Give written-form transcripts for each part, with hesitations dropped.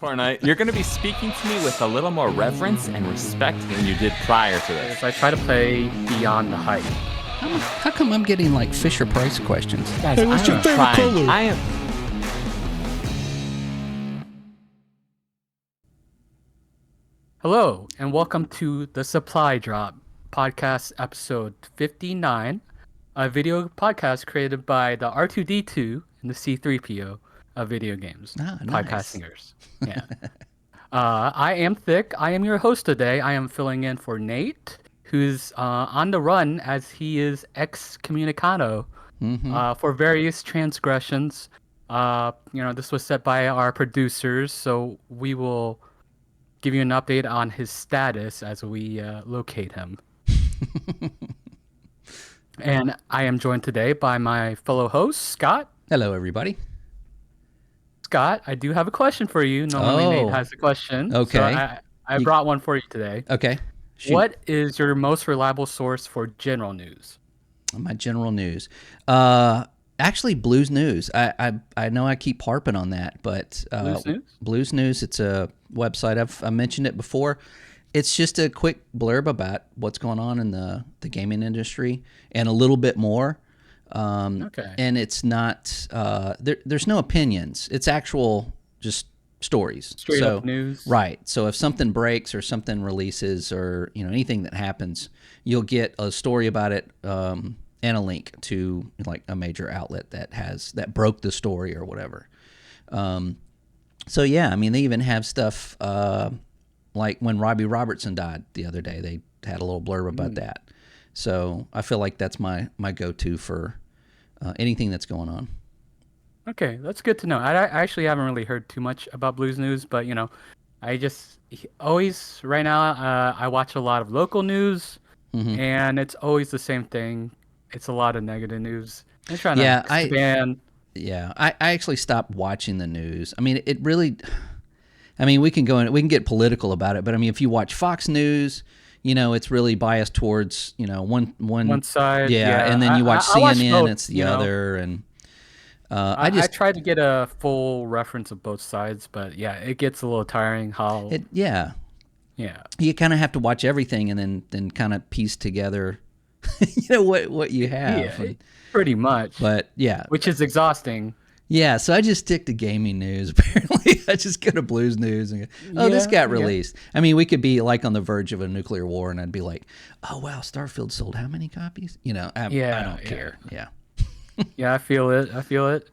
Fortnite, you're going to be speaking to me with a little more reverence and respect than you did prior to this. If I try to play beyond the hype. How come I'm getting like Fisher Price questions? Guys, Hey, what's your favorite color? I am. Hello, and welcome to the Supply Drop podcast episode 59, a video podcast created by the R2D2 and the C3PO of video games. Ah, podcast nice. singers. Yeah. I am Thick. I am your host today. I am filling in for Nate, who's on the run as he is excommunicado for various transgressions. This was set by our producers, so we will give you an update on his status as we locate him. And I am joined today by my fellow host, Scott. Hello, everybody. Scott, I do have a question for you. Normally Nate has a question. Okay. So I brought one for you today. Okay. Shoot. What is your most reliable source for general news? My general news. Actually, Blues News. I know I keep harping on that, but Blues News? Blues News. It's a website. I mentioned it before. It's just a quick blurb about what's going on in the gaming industry and a little bit more. Okay. And it's not. There's no opinions. It's actual just stories. Straight up news. Right. So if something breaks or something releases or anything that happens, you'll get a story about it. And a link to like a major outlet that broke the story or whatever. So yeah, I mean they even have stuff like when Robbie Robertson died the other day, they had a little blurb about that. So I feel like that's my go-to for anything that's going on. Okay, that's good to know. I actually haven't really heard too much about Blues News, but I just always right now I watch a lot of local news, and it's always the same thing. It's a lot of negative news. I'm trying to expand. I actually stopped watching the news. I mean, it really. I mean, we can get political about it, but I mean, if you watch Fox News, it's really biased towards one side. Yeah, and then you watch CNN, it's the other, and I tried to get a full reference of both sides, but yeah, it gets a little tiring. Yeah, you kind of have to watch everything and then kind of piece together. what you have. Yeah, pretty much. But yeah, which is exhausting. Yeah, so I just stick to gaming news. Apparently, I just go to Blues News and go, this got released. Yeah. I mean, we could be like on the verge of a nuclear war, and I'd be like, oh wow, Starfield sold how many copies? I don't care. Yeah. Yeah, I feel it.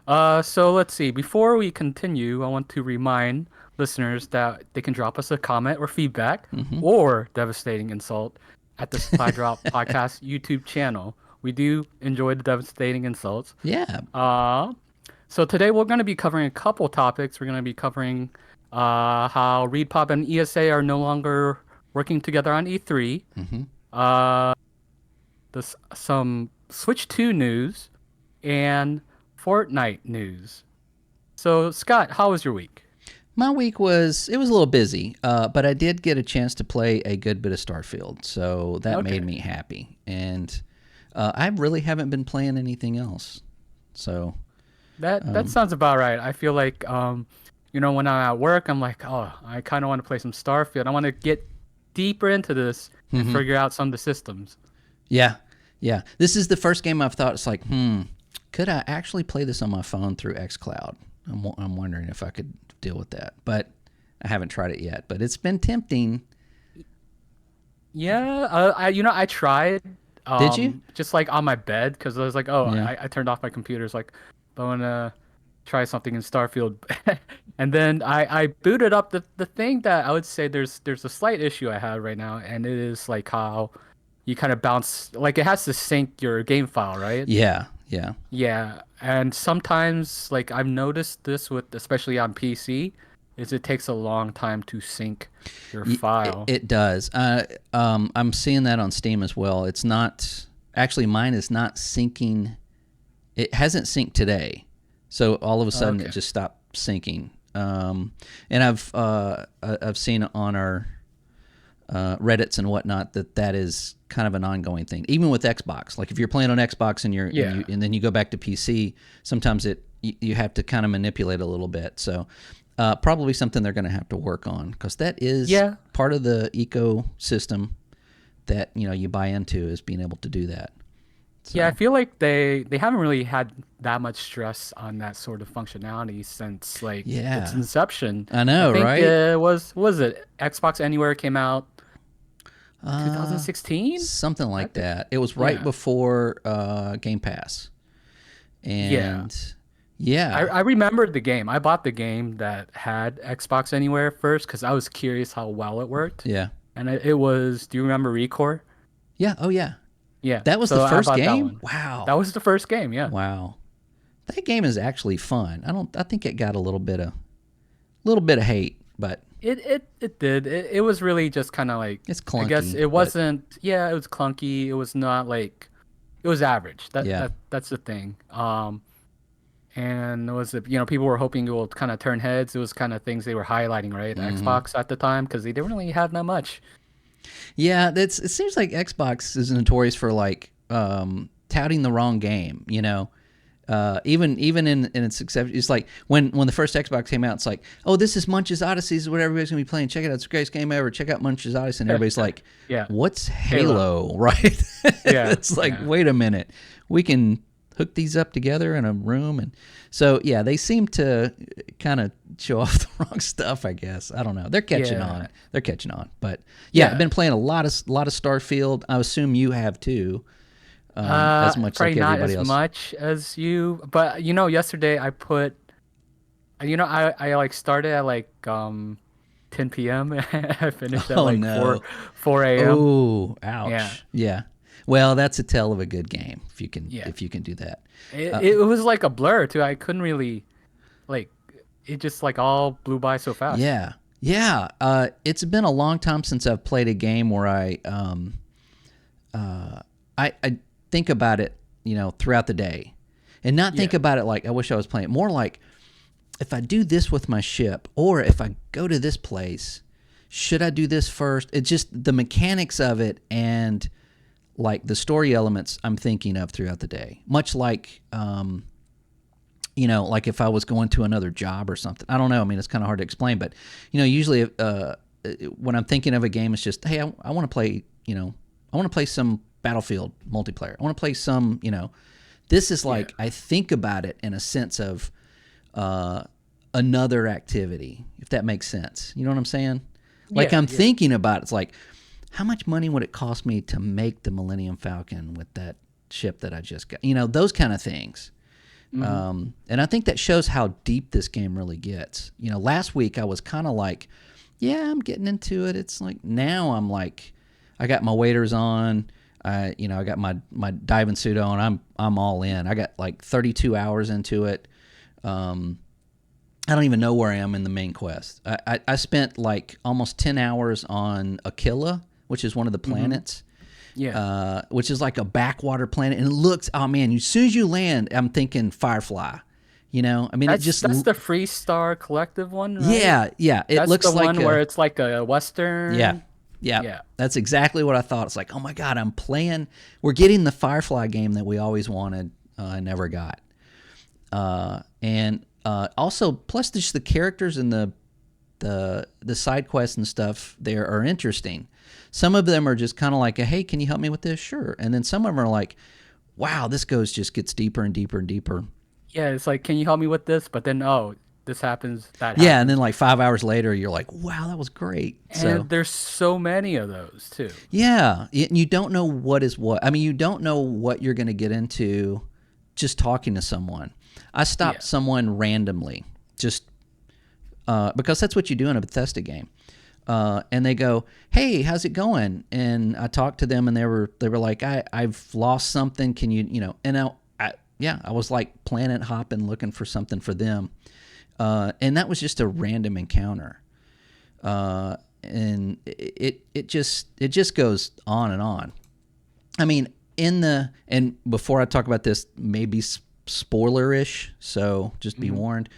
So let's see. Before we continue, I want to remind listeners that they can drop us a comment or feedback or devastating insult at the Supply Drop Podcast YouTube channel. We do enjoy the devastating insults. Yeah. So today we're going to be covering a couple topics. We're going to be covering how ReedPop and ESA are no longer working together on E3. Some Switch 2 news and Fortnite news. So Scott, how was your week? My week was a little busy, but I did get a chance to play a good bit of Starfield, so that made me happy. And I really haven't been playing anything else. So that sounds about right. I feel like when I'm at work, I'm like, oh, I kind of want to play some Starfield. I want to get deeper into this and figure out some of the systems. Yeah. This is the first game I've thought it's like, could I actually play this on my phone through xCloud? I'm wondering if I could deal with that, but I haven't tried it yet. But it's been tempting. Yeah, I tried. Did you? Just like on my bed, because I was like, I turned off my computer. It's like, I want to try something in Starfield, and then I booted up. The thing that I would say there's a slight issue I have right now, and it is like how you kind of bounce, like it has to sync your game file, right? Yeah. Yeah, and sometimes, like I've noticed this with, especially on PC, is it takes a long time to sync your file. It does. I'm seeing that on Steam as well. It's not actually, mine is not syncing. It hasn't synced today, so all of a sudden it just stopped syncing. And I've seen on our Reddits and whatnot that is kind of an ongoing thing, even with Xbox. Like if you're playing on Xbox and then you go back to PC, sometimes you have to kind of manipulate a little bit. So Probably something they're going to have to work on, because that is part of the ecosystem that you buy into, is being able to do that. So. Yeah, I feel like they haven't really had that much stress on that sort of functionality since its inception. I know, I think right? it was it Xbox Anywhere came out 2016? Something like that. It was right before Game Pass. And I remembered the game. I bought the game that had Xbox Anywhere first because I was curious how well it worked. Yeah. And it was, do you remember Recore? Yeah. Oh, yeah. Yeah. That was the first game? Wow. That was the first game, yeah. Wow. That game is actually fun. I think it got a little bit of hate, but it did. It was really just kind of like, it's clunky. I guess it wasn't. Yeah, it was clunky. It was not like, it was average. That's the thing. And it was, people were hoping it will kind of turn heads. It was kind of things they were highlighting, right? Xbox at the time, because they didn't really have that much. Yeah, it seems like Xbox is notorious for touting the wrong game. Even in its exception, it's like when the first Xbox came out, it's like, oh, this is Munch's Odyssey, is what everybody's gonna be playing. Check it out, it's the greatest game ever. Check out Munch's Odyssey, and everybody's like, what's Halo? Right? Yeah, it's like, wait a minute, we can hook these up together in a room, and so they seem to kind of show off the wrong stuff, I guess. I don't know. They're catching on. But I've been playing a lot of Starfield. I assume you have too. As much like everybody else. Not as much as you, but yesterday I put, I started at 10 p.m. I finished at 4 a.m. Oh, ouch. Yeah. Well, that's a tell of a good game if you can do that. It was like a blur too. I couldn't really, it just all blew by so fast. Yeah. It's been a long time since I've played a game where I think about it, throughout the day, and not think about it like I wish I was playing it. More like, if I do this with my ship, or if I go to this place, should I do this first? It's just the mechanics of it, and the story elements I'm thinking of throughout the day. Much like, like if I was going to another job or something. I don't know. I mean, it's kind of hard to explain, but usually when I'm thinking of a game, it's just, hey, I want to play. I want to play some Battlefield multiplayer. I want to play some, this is I think about it in a sense of another activity, if that makes sense. You know what I'm saying? I'm thinking about it. It's like, how much money would it cost me to make the Millennium Falcon with that ship that I just got? Those kind of things. Mm-hmm. And I think that shows how deep this game really gets. Last week I was kind of like, yeah, I'm getting into it. It's like, now I'm like, I got my waders on. I got my diving suit on. I'm all in. I got 32 hours into it. I don't even know where I am in the main quest. I spent almost 10 hours on Aquila, which is one of the planets. Which is like a backwater planet, and it looks, oh man, as soon as you land, I'm thinking Firefly. I mean, that's the Free Star Collective one, right? Yeah. It looks the like one where it's like a Western. Yeah. That's exactly what I thought. It's like, oh my God, we're getting the Firefly game that we always wanted and never got. And also, plus just the characters and the side quests and stuff there are interesting. Some of them are just kind of like, hey, can you help me with this? Sure. And then some of them are like, wow, this just gets deeper and deeper and deeper. Yeah, it's like, can you help me with this? But then, this happens, that happens. Yeah, and then 5 hours later, you're like, wow, that was great. And there's so many of those, too. Yeah, you don't know what is what. I mean, you don't know what you're going to get into just talking to someone. I stopped someone randomly, just because that's what you do in a Bethesda game. And they go, hey, how's it going? And I talked to them, and they were like, I've lost something. Can you, and I was planet hopping, looking for something for them. And that was just a random encounter. And it just goes on and on. I mean, and before I talk about this, maybe spoiler-ish, so just be warned.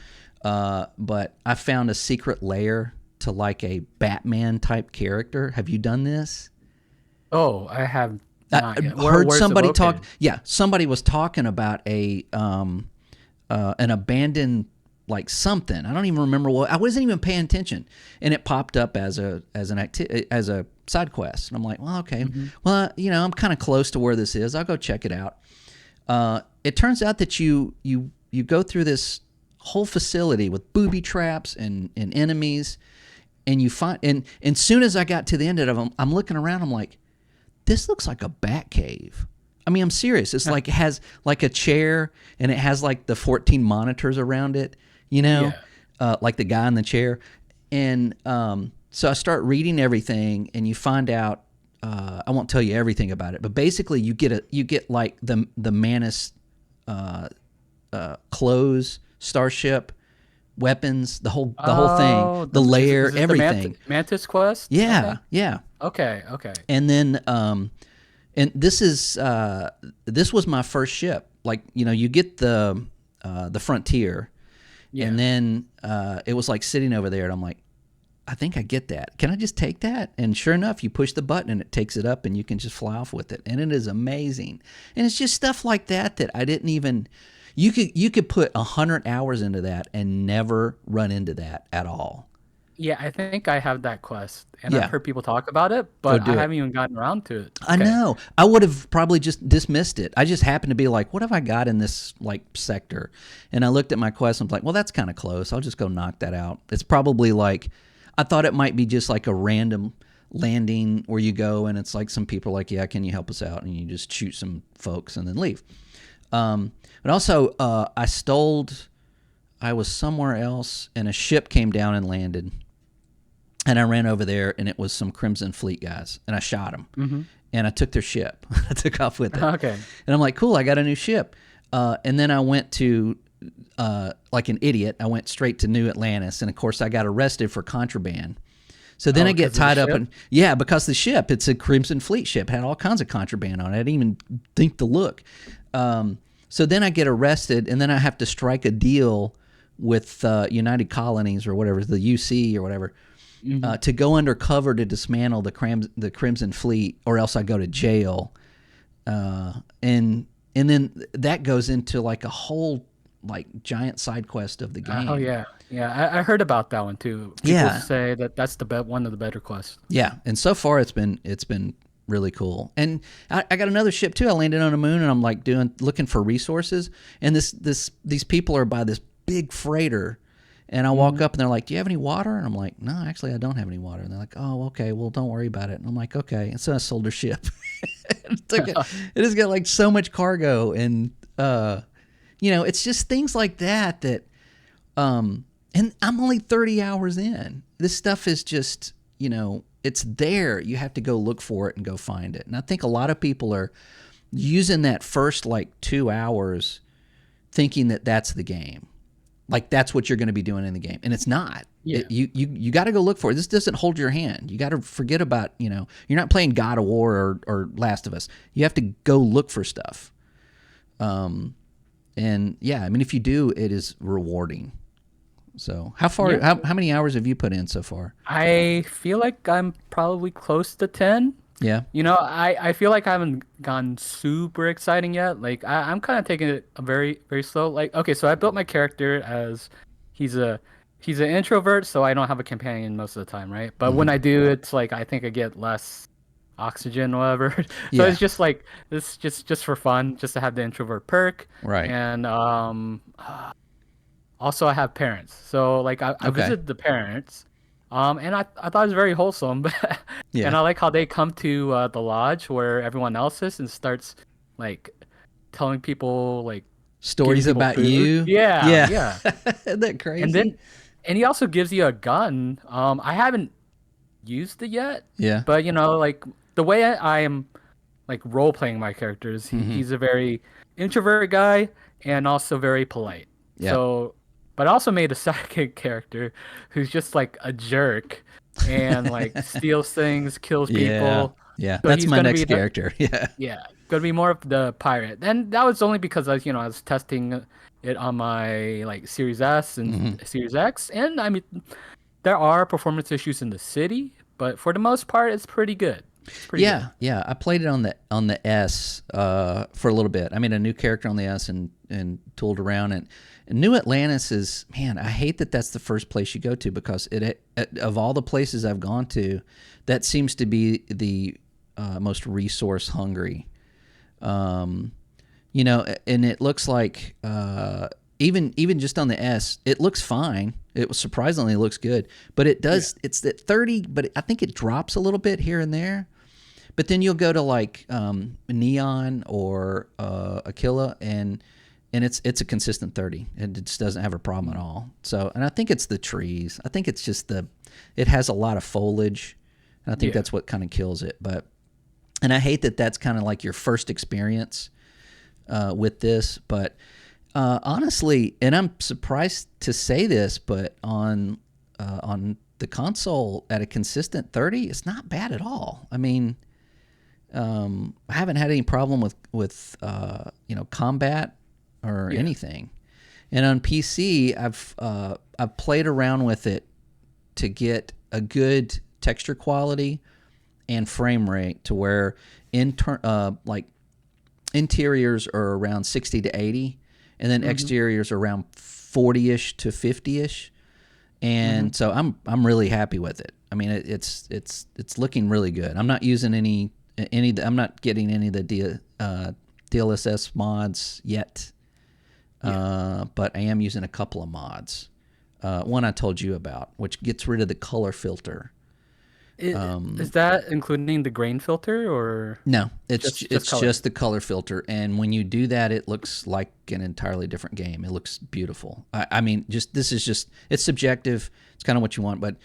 But I found a secret lair to a Batman type character. Have you done this? Oh, I have not yet. Heard somebody talk. Yeah, somebody was talking about an abandoned like something. I don't even remember what. I wasn't even paying attention, and it popped up as a side quest. And I'm like, well, okay, well, I'm kind of close to where this is. I'll go check it out. It turns out that you go through this whole facility with booby traps and enemies, and you find and soon as I got to the end of them, I'm looking around. I'm like, this looks like a bat cave. I mean, I'm serious. It's like it has like a chair, and it has like the 14 monitors around it. Like the guy in the chair, and so I start reading everything, and you find out. I won't tell you everything about it, but basically you get like the Manus clothes, starship, weapons, the whole thing, the lair, everything. The Mantis quest. Yeah, okay. yeah. Okay. And then and this was my first ship. Like you get the Frontier, and then it was like sitting over there, and I'm like, I think I get that. Can I just take that? And sure enough, you push the button and it takes it up, and you can just fly off with it. And it is amazing. And it's just stuff like that I didn't even. You could put 100 hours into that and never run into that at all. Yeah, I think I have that quest, and I've heard people talk about it, but I haven't even gotten around to it. I know. I would have probably just dismissed it. I just happened to be like, what have I got in this like sector? And I looked at my quest and was like, well, that's kind of close. I'll just go knock that out. It's probably like, I thought it might be just like a random landing where you go and it's like some people are like, yeah, can you help us out? And you just shoot some folks and then leave. But also, I was somewhere else and a ship came down and landed. And I ran over there and it was some Crimson Fleet guys and I shot them. And I took their ship. I took off with it. Okay. And I'm like, cool, I got a new ship. And then I went to, like an idiot, I went straight to New Atlantis. And of course, I got arrested for contraband. So then I get tied up in, because the ship, it's a Crimson Fleet ship, had all kinds of contraband on it. I didn't even think to look. So then I get arrested, and then I have to strike a deal with United Colonies or whatever, the UC or whatever, to go undercover to dismantle the Crimson Fleet, or else I go to jail. And then that goes into like a whole like giant side quest of the game. Oh yeah. I heard about that one too. People say that that's one of the better quests. Yeah, and so far it's been really cool. And I got another ship too. I landed on a moon, and I'm like looking for resources. And these people are by this big freighter, and I walk up and they're like, "Do you have any water?" And I'm like, "No, actually, I don't have any water." And they're like, "Oh, okay. Well, don't worry about it." And I'm like, "Okay." And so I sold their ship. It has got like so much cargo, and it's just things like that. And I'm only 30 hours in. This stuff is just, it's there. You have to go look for it and go find it. And I think a lot of people are using that first like 2 hours thinking that that's the game. Like that's what you're going to be doing in the game. And it's not. Yeah. You got to go look for it. This doesn't hold your hand. You got to forget about, you're not playing God of War or Last of Us. You have to go look for stuff. And yeah, I mean, if you do, it is rewarding. So how many hours have you put in so far? I feel like I'm probably close to 10. Yeah. I feel like I haven't gone super exciting yet. Like I'm kind of taking it very, very slow. Like, okay, so I built my character as he's an introvert, so I don't have a companion most of the time, right? But when I do, it's like I think I get less oxygen or whatever. So it's just like this just for fun, just to have the introvert perk. Right. And also I have parents. So like I visit the parents. And I thought it was very wholesome. Yeah. And I like how they come to the lodge where everyone else is and starts like telling people like stories about food. you. Yeah. Isn't that crazy? And he also gives you a gun. I haven't used it yet. Yeah. But like the way I am like role playing my characters, he's a very introvert guy and also very polite. Yeah. So, but I also made a second character who's just like a jerk and like steals things, kills people. Yeah, So that's he's my gonna next be character. Yeah. Yeah, gonna be more of the pirate. And that was only because I was testing it on my like Series S and Series X, and I mean there are performance issues in the city, but for the most part it's pretty good. It's pretty good. Yeah. I played it on the S for a little bit. I made a new character on the S and tooled around it. And New Atlantis is, man, I hate that that's the first place you go to, because it of all the places I've gone to, that seems to be the most resource hungry. And it looks like even just on the S, it looks fine. It was surprisingly looks good, but it does. Yeah. It's at 30, but I think it drops a little bit here and there. But then you'll go to like Neon or Aquila, and it's a consistent 30. It just doesn't have a problem at all. So, and I think it's the trees. I think it's just it has a lot of foliage, and I think that's what kind of kills it. And I hate that that's kind of like your first experience with this. But honestly, and I'm surprised to say this, but on the console at a consistent 30, it's not bad at all. I mean, I haven't had any problem with combat or anything. And on PC, I've played around with it to get a good texture quality and frame rate to where like interiors are around 60 to 80, and then exteriors are around 40ish to 50ish. And so I'm really happy with it. I mean, it's looking really good. I'm not using I'm not getting any of the DLSS mods yet. But I am using a couple of mods. One I told you about, which gets rid of the color filter. Is that including the grain filter, or no? It's just just the color filter, and when you do that, it looks like an entirely different game. It looks beautiful. I mean, it's subjective. It's kind of what you want, but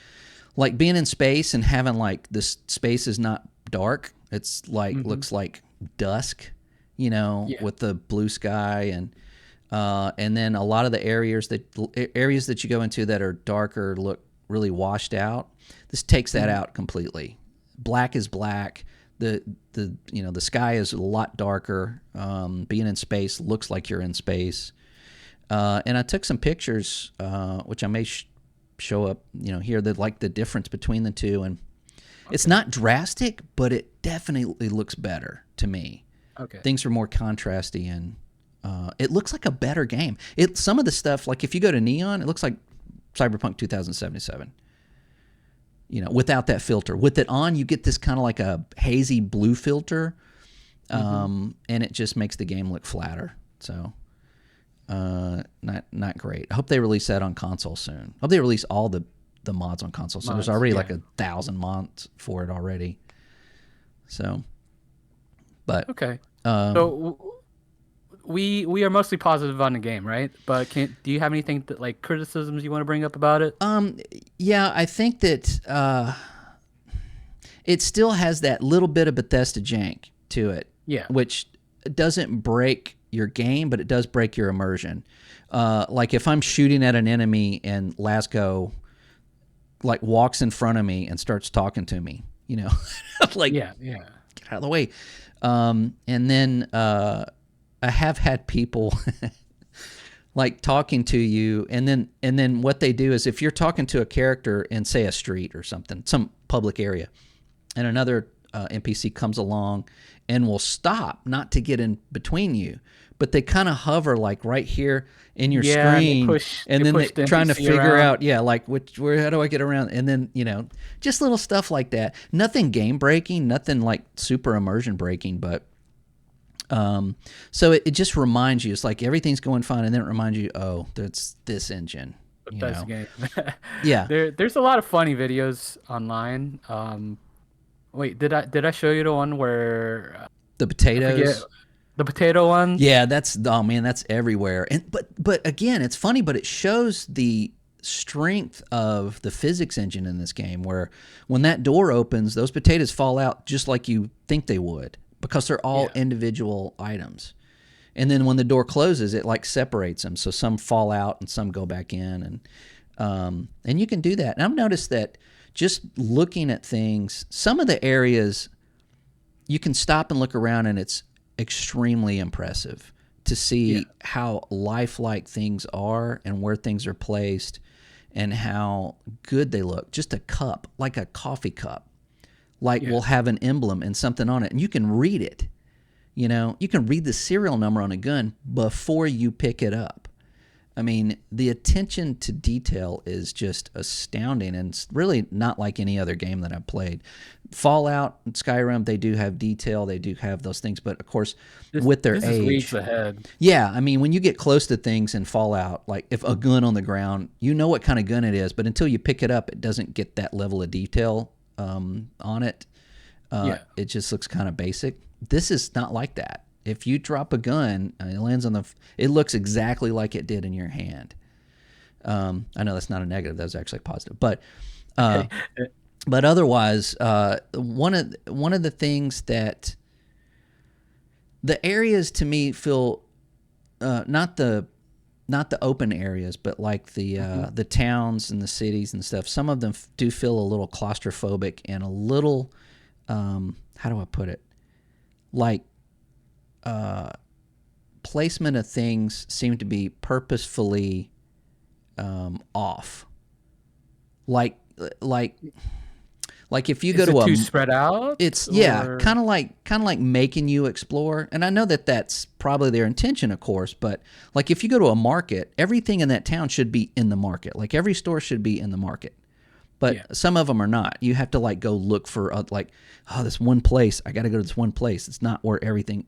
like being in space and having like this space is not dark. It's like looks like dusk, with the blue sky, and then a lot of the areas that you go into that are darker look really washed out. This takes that out completely. Black is black. The sky is a lot darker. Being in space looks like you're in space. And I took some pictures, which I may show up, here, that like the difference between the two, and it's not drastic, but it definitely looks better to me. Okay. Things are more contrasty, and it looks like a better game. Some of the stuff, like if you go to Neon, it looks like Cyberpunk 2077. Without that filter. With it on, you get this kind of like a hazy blue filter, and it just makes the game look flatter. So, not great. I hope they release that on console soon. I hope they release all the mods on console soon. There's already like 1,000 mods for it already. So, but okay. So we are mostly positive on the game, right? But do you have anything like criticisms you want to bring up about it? Yeah, I think that it still has that little bit of Bethesda jank to it. Yeah. Which doesn't break your game, but it does break your immersion. Like if I'm shooting at an enemy and Lasco like walks in front of me and starts talking to me, like get out of the way. And then I have had people like talking to you, and then what they do is if you're talking to a character in, say, a street or something, some public area, and another NPC comes along and will stop, not to get in between you, but they kind of hover like right here in your screen, and then they're trying to figure out, like how do I get around? And then just little stuff like that. Nothing game breaking, nothing like super immersion breaking, but so it just reminds you, it's like everything's going fine, and then it reminds you, oh, there's this engine. That's the game. Yeah. There's a lot of funny videos online. Wait, did I show you the one where the potatoes? The potato one? Yeah, that's everywhere. And but again, it's funny, but it shows the strength of the physics engine in this game, where when that door opens, those potatoes fall out just like you think they would, because they're all individual items. And then when the door closes, it like separates them. So some fall out and some go back in. And you can do that. And I've noticed that just looking at things, some of the areas you can stop and look around, and it's extremely impressive to see how lifelike things are and where things are placed and how good they look. Just a cup, like a coffee cup, will have an emblem and something on it, and you can read it. You know, you can read the serial number on a gun before you pick it up. I mean, the attention to detail is just astounding, and it's really not like any other game that I've played. Fallout and Skyrim, they do have detail, they do have those things, but of course, with their this age, is leagues ahead. yeah, I mean, when you get close to things in Fallout, like if a gun on the ground, you know what kind of gun it is, but until you pick it up, it doesn't get that level of detail on it. It just looks kind of basic. This is not like that. If you drop a gun, it lands on it looks exactly like it did in your hand. I know that's not a negative; that's actually positive. But otherwise, one of the things that the areas to me feel not the open areas, but like the towns and the cities and stuff. Some of them do feel a little claustrophobic and a little how do I put it? Like placement of things seem to be purposefully off. Like if you go to too spread out, it's kind of like making you explore. And I know that that's probably their intention, of course. But like if you go to a market, everything in that town should be in the market. Like every store should be in the market. But some of them are not. You have to like go look for this one place. I got to go to this one place. It's not where everything,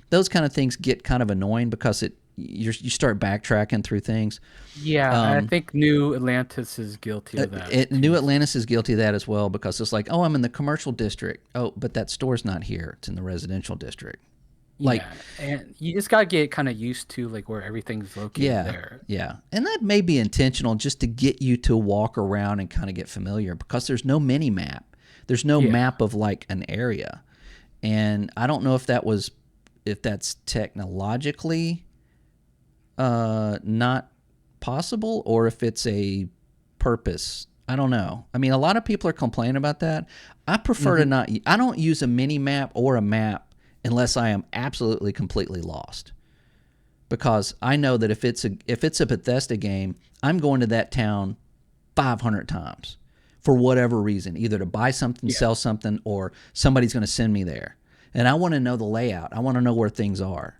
those kind of things get kind of annoying because you start backtracking through things. Yeah, I think New Atlantis is guilty of that. New Atlantis is guilty of that as well because it's like, oh, I'm in the commercial district. Oh, but that store's not here. It's in the residential district. And you just gotta get kind of used to like where everything's located there. Yeah, and that may be intentional just to get you to walk around and kind of get familiar because there's no mini map. There's no map of like an area, and I don't know if that's technologically not possible or if it's a purpose. I don't know. I mean, a lot of people are complaining about that. I prefer to not. I don't use a mini map or a map unless I am absolutely completely lost. Because I know that if it's a Bethesda game, I'm going to that town 500 times for whatever reason, either to buy something, sell something, or somebody's going to send me there. And I want to know the layout. I want to know where things are,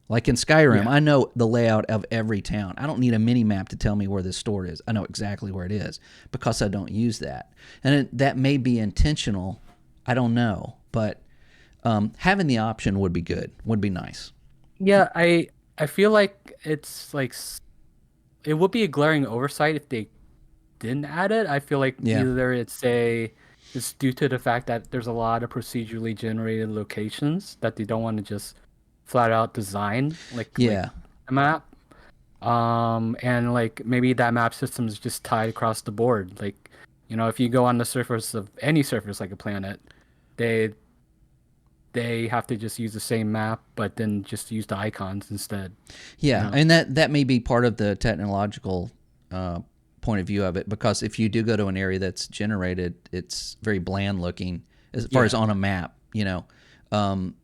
Like in Skyrim, I know the layout of every town. I don't need a mini map to tell me where this store is. I know exactly where it is because I don't use that. And that may be intentional. I don't know, but having the option would be good, would be nice. Yeah, I feel like it's like it would be a glaring oversight if they didn't add it. I feel like either it's due to the fact that there's a lot of procedurally generated locations that they don't want to just flat out design like a map. And like maybe that map system is just tied across the board. Like, if you go on the surface of any surface like a planet, they have to just use the same map, but then just use the icons instead. Yeah, and that may be part of the technological point of view of it, because if you do go to an area that's generated, it's very bland looking as far as on a map,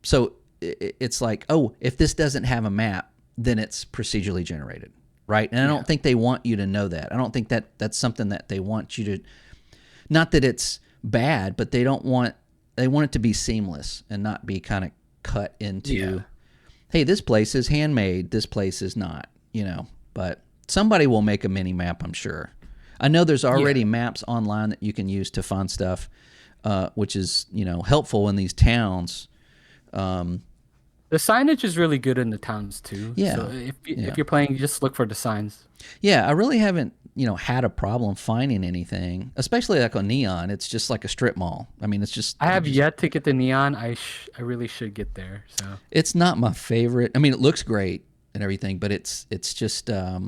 So it's like, oh, if this doesn't have a map, then it's procedurally generated, right? And I don't think they want you to know that. I don't think that's something that they want you to. Not that it's bad, but they want it to be seamless and not be kind of cut into, hey, this place is handmade, this place is not, But somebody will make a mini map, I'm sure. I know there's already maps online that you can use to find stuff, which is, helpful in these towns. The signage is really good in the towns too. Yeah. So if you're playing, just look for the signs. Yeah, I really haven't, had a problem finding anything, especially like on Neon. It's just like a strip mall. I mean, it's just. I have yet to get the Neon. I really should get there. So it's not my favorite. I mean, it looks great and everything, but it's just I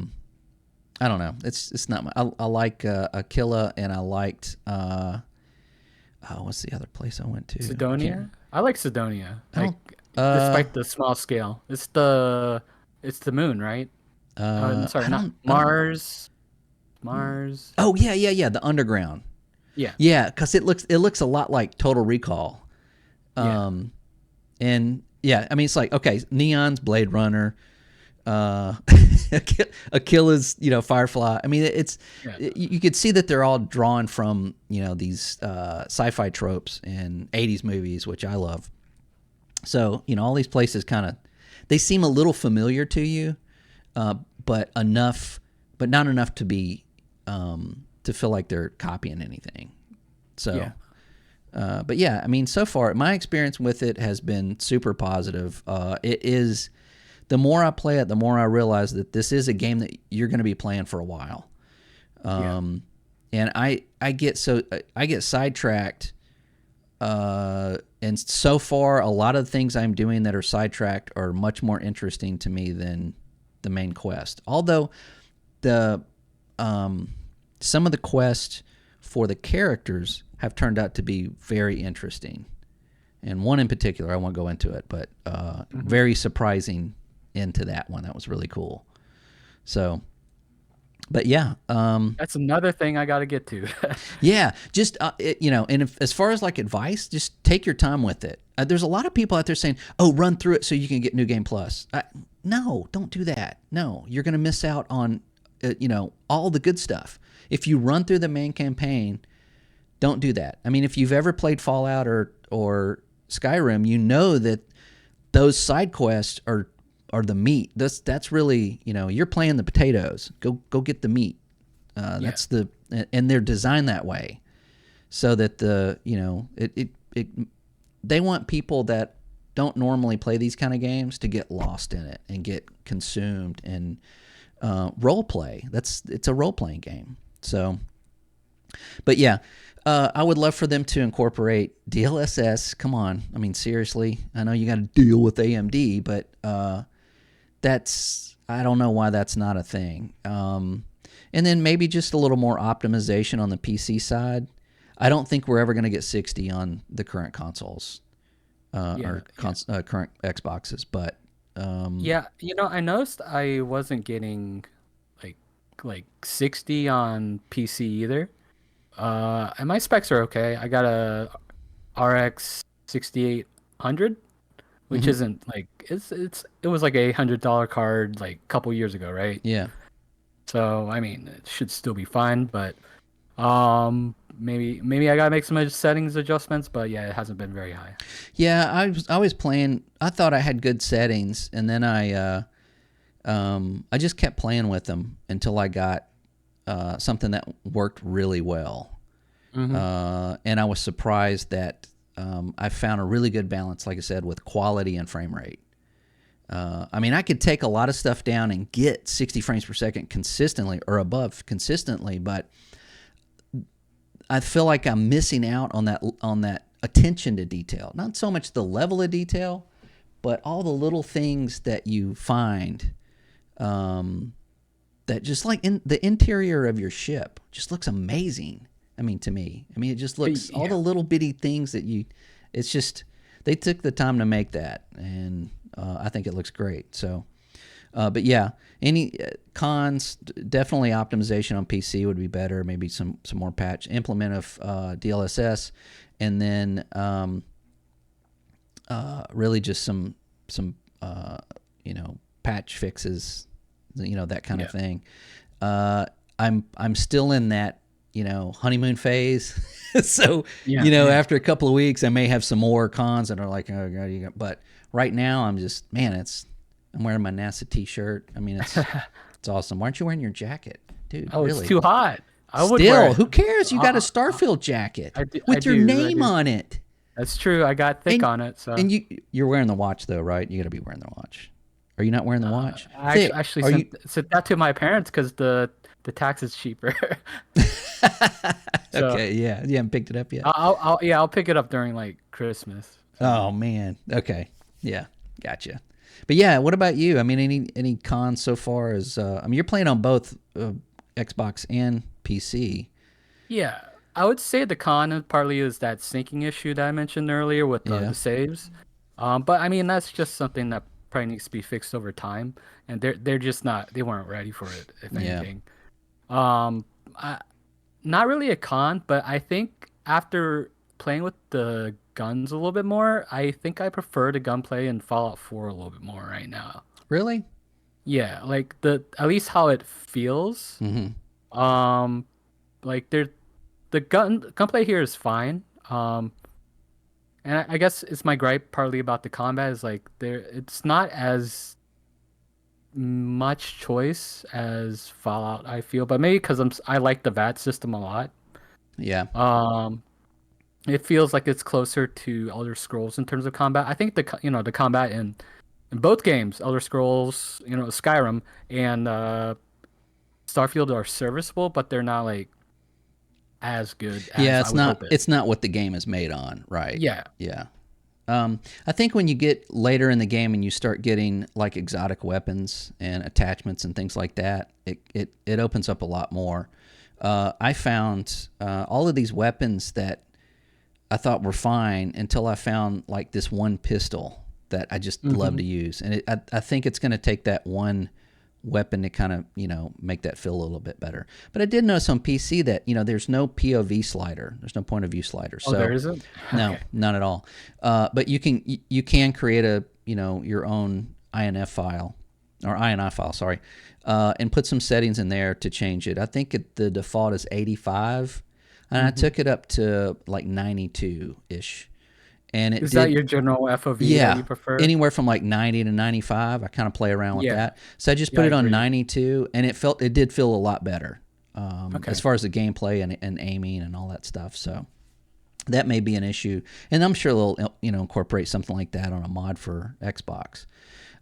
don't know. It's not my. I like Aquila, and I liked what's the other place I went to? Sidonia. I like Sidonia. Despite the small scale, it's the moon, right? Sorry, not Mars. Mars. Oh yeah. The underground. Yeah, because it looks a lot like Total Recall. And I mean, it's like, okay, Neon's Blade Runner. Achilles, Firefly. I mean, Yeah. you could see that they're all drawn from these sci-fi tropes in '80s movies, which I love. So all these places they seem a little familiar to you, but not enough to be to feel like they're copying anything. So. Yeah. But yeah, I mean, so far my experience with it has been super positive. It is. The more I play it, the more I realize that this is a game that you're going to be playing for a while. And I get sidetracked. And so far, a lot of the things I'm doing that are sidetracked are much more interesting to me than the main quest. Although the some of the quests for the characters have turned out to be very interesting. And one in particular, I won't go into it, but very surprising into that one. That was really cool. So, but yeah. That's another thing I got to get to. Yeah, just, and as far as like advice, just take your time with it. There's a lot of people out there saying, oh, run through it so you can get New Game Plus. No, don't do that. No, you're going to miss out on, all the good stuff. If you run through the main campaign, don't do that. I mean, if you've ever played Fallout or Skyrim, you know that those side quests are the meat. That's really, you're playing the potatoes. Go get the meat. That's and they're designed that way so that they want people that don't normally play these kind of games to get lost in it and get consumed and role play. It's a role playing game. So, but yeah. I would love for them to incorporate DLSS. Come on. I mean, seriously. I know you got to deal with AMD, but I don't know why that's not a thing. And then maybe just a little more optimization on the PC side. I don't think we're ever going to get 60 on the current consoles current Xboxes, but I noticed I wasn't getting like 60 on PC either. And my specs are okay. I got a RX 6800, which isn't like it was like $100 card like a couple years ago, right? Yeah. So I mean, it should still be fine, but maybe I gotta make some settings adjustments. But yeah, it hasn't been very high. Yeah, I was playing. I thought I had good settings, and then I just kept playing with them until I got something that worked really well. And I was surprised that I found a really good balance, like I said, with quality and frame rate. I mean, I could take a lot of stuff down and get 60 frames per second consistently or above consistently, but I feel like I'm missing out on that attention to detail. Not so much the level of detail, but all the little things that you find that just like in the interior of your ship just looks amazing. I mean, to me. I mean, it just looks, all the little bitty things that it's just, they took the time to make that, and I think it looks great. So, but yeah, any cons, definitely optimization on PC would be better, maybe some more patch, implement of DLSS, and then really just some patch fixes, that kind of thing. I'm still in that, honeymoon phase. So, after a couple of weeks, I may have some more cons that are like, oh God, but right now I'm just, I'm wearing my NASA t-shirt. I mean, it's awesome. Why aren't you wearing your jacket, dude? Oh, really? It's too hot. I would Still, wear it. Who cares? You got a Starfield jacket with your name on it. That's true. I got thick on it. So. And you're wearing the watch though, right? You got to be wearing the watch. Are you not wearing the watch? I actually sent that to my parents because the tax is cheaper. Okay, yeah. You haven't picked it up yet? I'll pick it up during like Christmas. So. Oh man. Okay. Yeah. Gotcha. But yeah, what about you? I mean, any cons so far as you're playing on both Xbox and PC. Yeah. I would say the con partly is that syncing issue that I mentioned earlier with the saves. But I mean, that's just something that probably needs to be fixed over time, and they're just not, they weren't ready for it, if anything. Not really a con, but I think after playing with the guns a little bit more, I think I prefer the gunplay in Fallout 4 a little bit more right now. Really? Yeah, like the at least how it feels. Um, like the gunplay here is fine. And I guess it's my gripe partly about the combat is like it's not as much choice as Fallout, I feel, but maybe because I like the VAT system a lot. Yeah. Um, it feels like it's closer to Elder Scrolls in terms of combat. I think the combat in both games, Elder Scrolls, Skyrim and Starfield are serviceable, but they're not like as good Yeah, as I would hope it. it's not what the game is made on, right? Yeah. Yeah. I think when you get later in the game and you start getting like exotic weapons and attachments and things like that, it opens up a lot more. I found all of these weapons that I thought were fine until I found like this one pistol that I just love to use, and I think it's going to take that one weapon to kind of make that feel a little bit better. But I did notice on PC that there's no POV slider, there's no point of view slider. Oh, So there isn't? no, Okay. none at all. But you can create a your own INF file or INI file, sorry, and put some settings in there to change it. I think the default is 85, and I took it up to like 92 ish, and it Is that did. your general FOV that Yeah, you prefer? anywhere from like 90 to 95. I kind of play around with Yeah. that. So I just Yeah, put I it on agree. 92, and it did feel a lot better Okay. as far as the gameplay and aiming and all that stuff. So that may be an issue, and I'm sure they'll incorporate something like that on a mod for Xbox.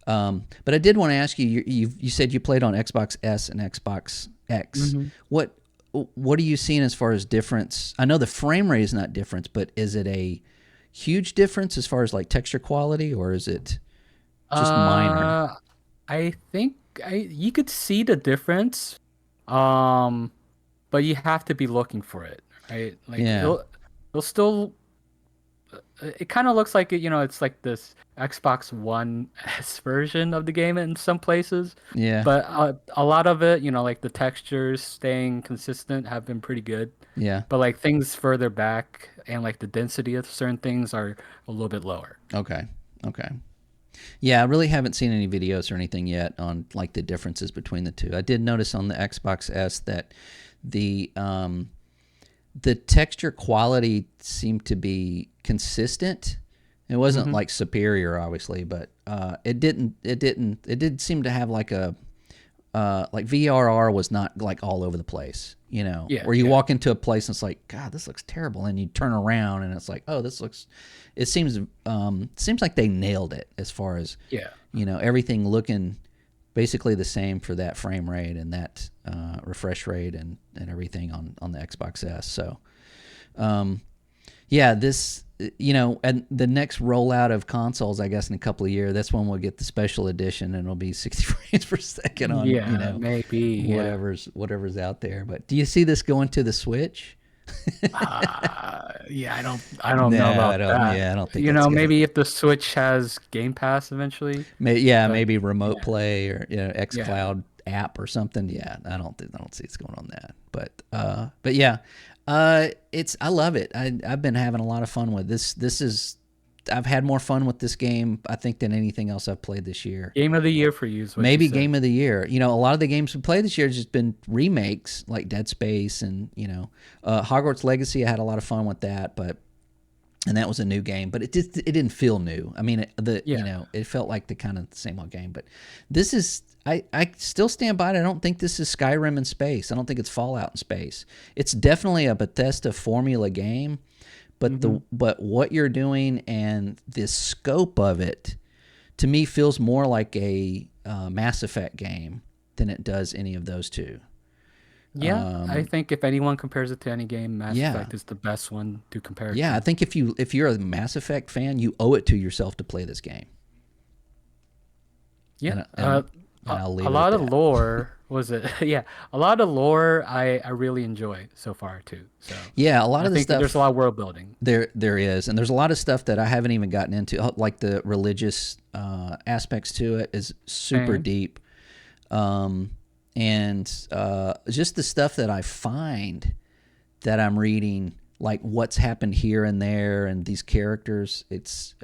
But I did want to ask you. You said you played on Xbox S and Xbox X. What are you seeing as far as difference? I know the frame rate is not difference, but is it a huge difference as far as like texture quality, or is it just minor? Uh, I think you could see the difference, um, but you have to be looking for it, right? Like Yeah, it'll still. It kind of looks like it's like this Xbox One S version of the game in some places, yeah, but a lot of it, like the textures staying consistent, have been pretty good. yeah. But like things further back and like the density of certain things are a little bit lower. Okay, okay. Yeah, I really haven't seen any videos or anything yet on like the differences between the two. I did notice on the Xbox S that the the texture quality seemed to be consistent. It wasn't like superior, obviously, but it did seem to have like a like VRR was not like all over the place, Yeah, where you yeah. walk into a place and it's like, God, this looks terrible, and you turn around and it's like, oh, it seems like they nailed it as far as Yeah. everything looking basically the same for that frame rate and that refresh rate and everything on the Xbox S. So, yeah, this, and the next rollout of consoles, I guess in a couple of years, that's when we'll get the special edition and it'll be 60 frames per second on, Yeah, maybe. Yeah. whatever's out there. But do you see this going to the Switch? Yeah, I don't know No, about that. I don't think that's gonna. Maybe if the Switch has Game Pass eventually, but Maybe remote yeah, play or yeah. XCloud app or something. Yeah, I don't see it's going on that. But yeah, it's I love it. I've been having a lot of fun with this. I've had more fun with this game, I think, than anything else I've played this year. Game of the year for you is what you Maybe said. game of the year. A lot of the games we played this year has just been remakes, like Dead Space and Hogwarts Legacy. I had a lot of fun with that, and that was a new game, but it didn't feel new. I mean, Yeah. it felt like the kind of same old game. But this is I still stand by it. I don't think this is Skyrim in space. I don't think it's Fallout in space. It's definitely a Bethesda formula game, but but what you're doing and the scope of it to me feels more like a Mass Effect game than it does any of those two. Yeah, I think if anyone compares it to any game, Mass Yeah. Effect is the best one to compare it Yeah, I to. think if you're a Mass Effect fan, you owe it to yourself to play this game. Yeah. And I'll leave A it at lot of that. lore was it? Yeah, a lot of lore I really enjoy so far too. So Yeah, a lot I of the think that there's a stuff lot of world building. there is, and there's a lot of stuff that I haven't even gotten into, like the religious aspects to it is super Same. deep, and just the stuff that I find that I'm reading, like what's happened here and there, and these characters. It's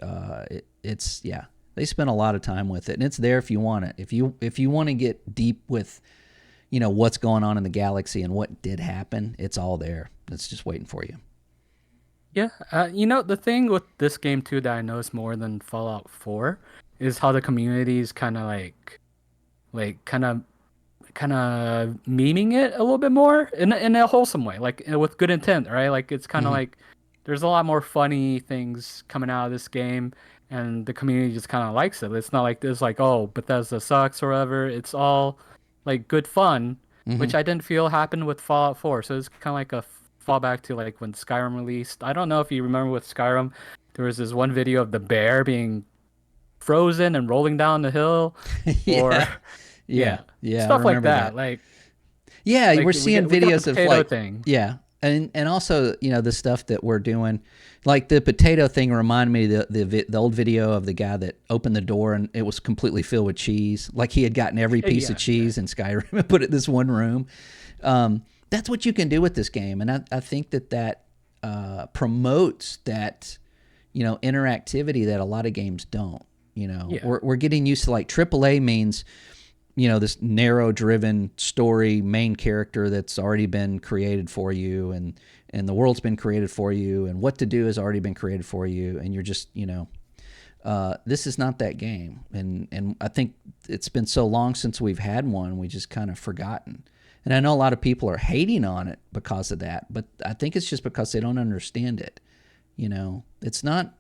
yeah, They spent a lot of time with it, and it's there if you want it. If you want to get deep with, what's going on in the galaxy and what did happen, it's all there. It's just waiting for you. Yeah, the thing with this game too that I noticed more than Fallout 4 is how the community is kind of kind of memeing it a little bit more in a wholesome way, like with good intent, right? Like it's kind of like there's a lot more funny things coming out of this game, and the community just kind of likes it. It's not like there's like, oh, Bethesda sucks or whatever. It's all like good fun, which I didn't feel happened with Fallout 4. So it's kind of like a fallback to like when Skyrim released. I don't know if you remember with Skyrim, there was this one video of the bear being frozen and rolling down the hill, or Yeah, stuff I like remember that. Like we're seeing we got the videos of potato like thing. Yeah, and also the stuff that we're doing, like the potato thing reminded me of the old video of the guy that opened the door and it was completely filled with cheese. Like he had gotten every piece of cheese in Skyrim and put it in this one room. That's what you can do with this game, and I think that promotes that interactivity that a lot of games don't. We're getting used to like AAA means this narrow-driven story main character that's already been created for you, and the world's been created for you, and what to do has already been created for you, and you're just this is not that game, and I think it's been so long since we've had one, we just kind of forgotten. And I know a lot of people are hating on it because of that, but I think it's just because they don't understand it. It's not.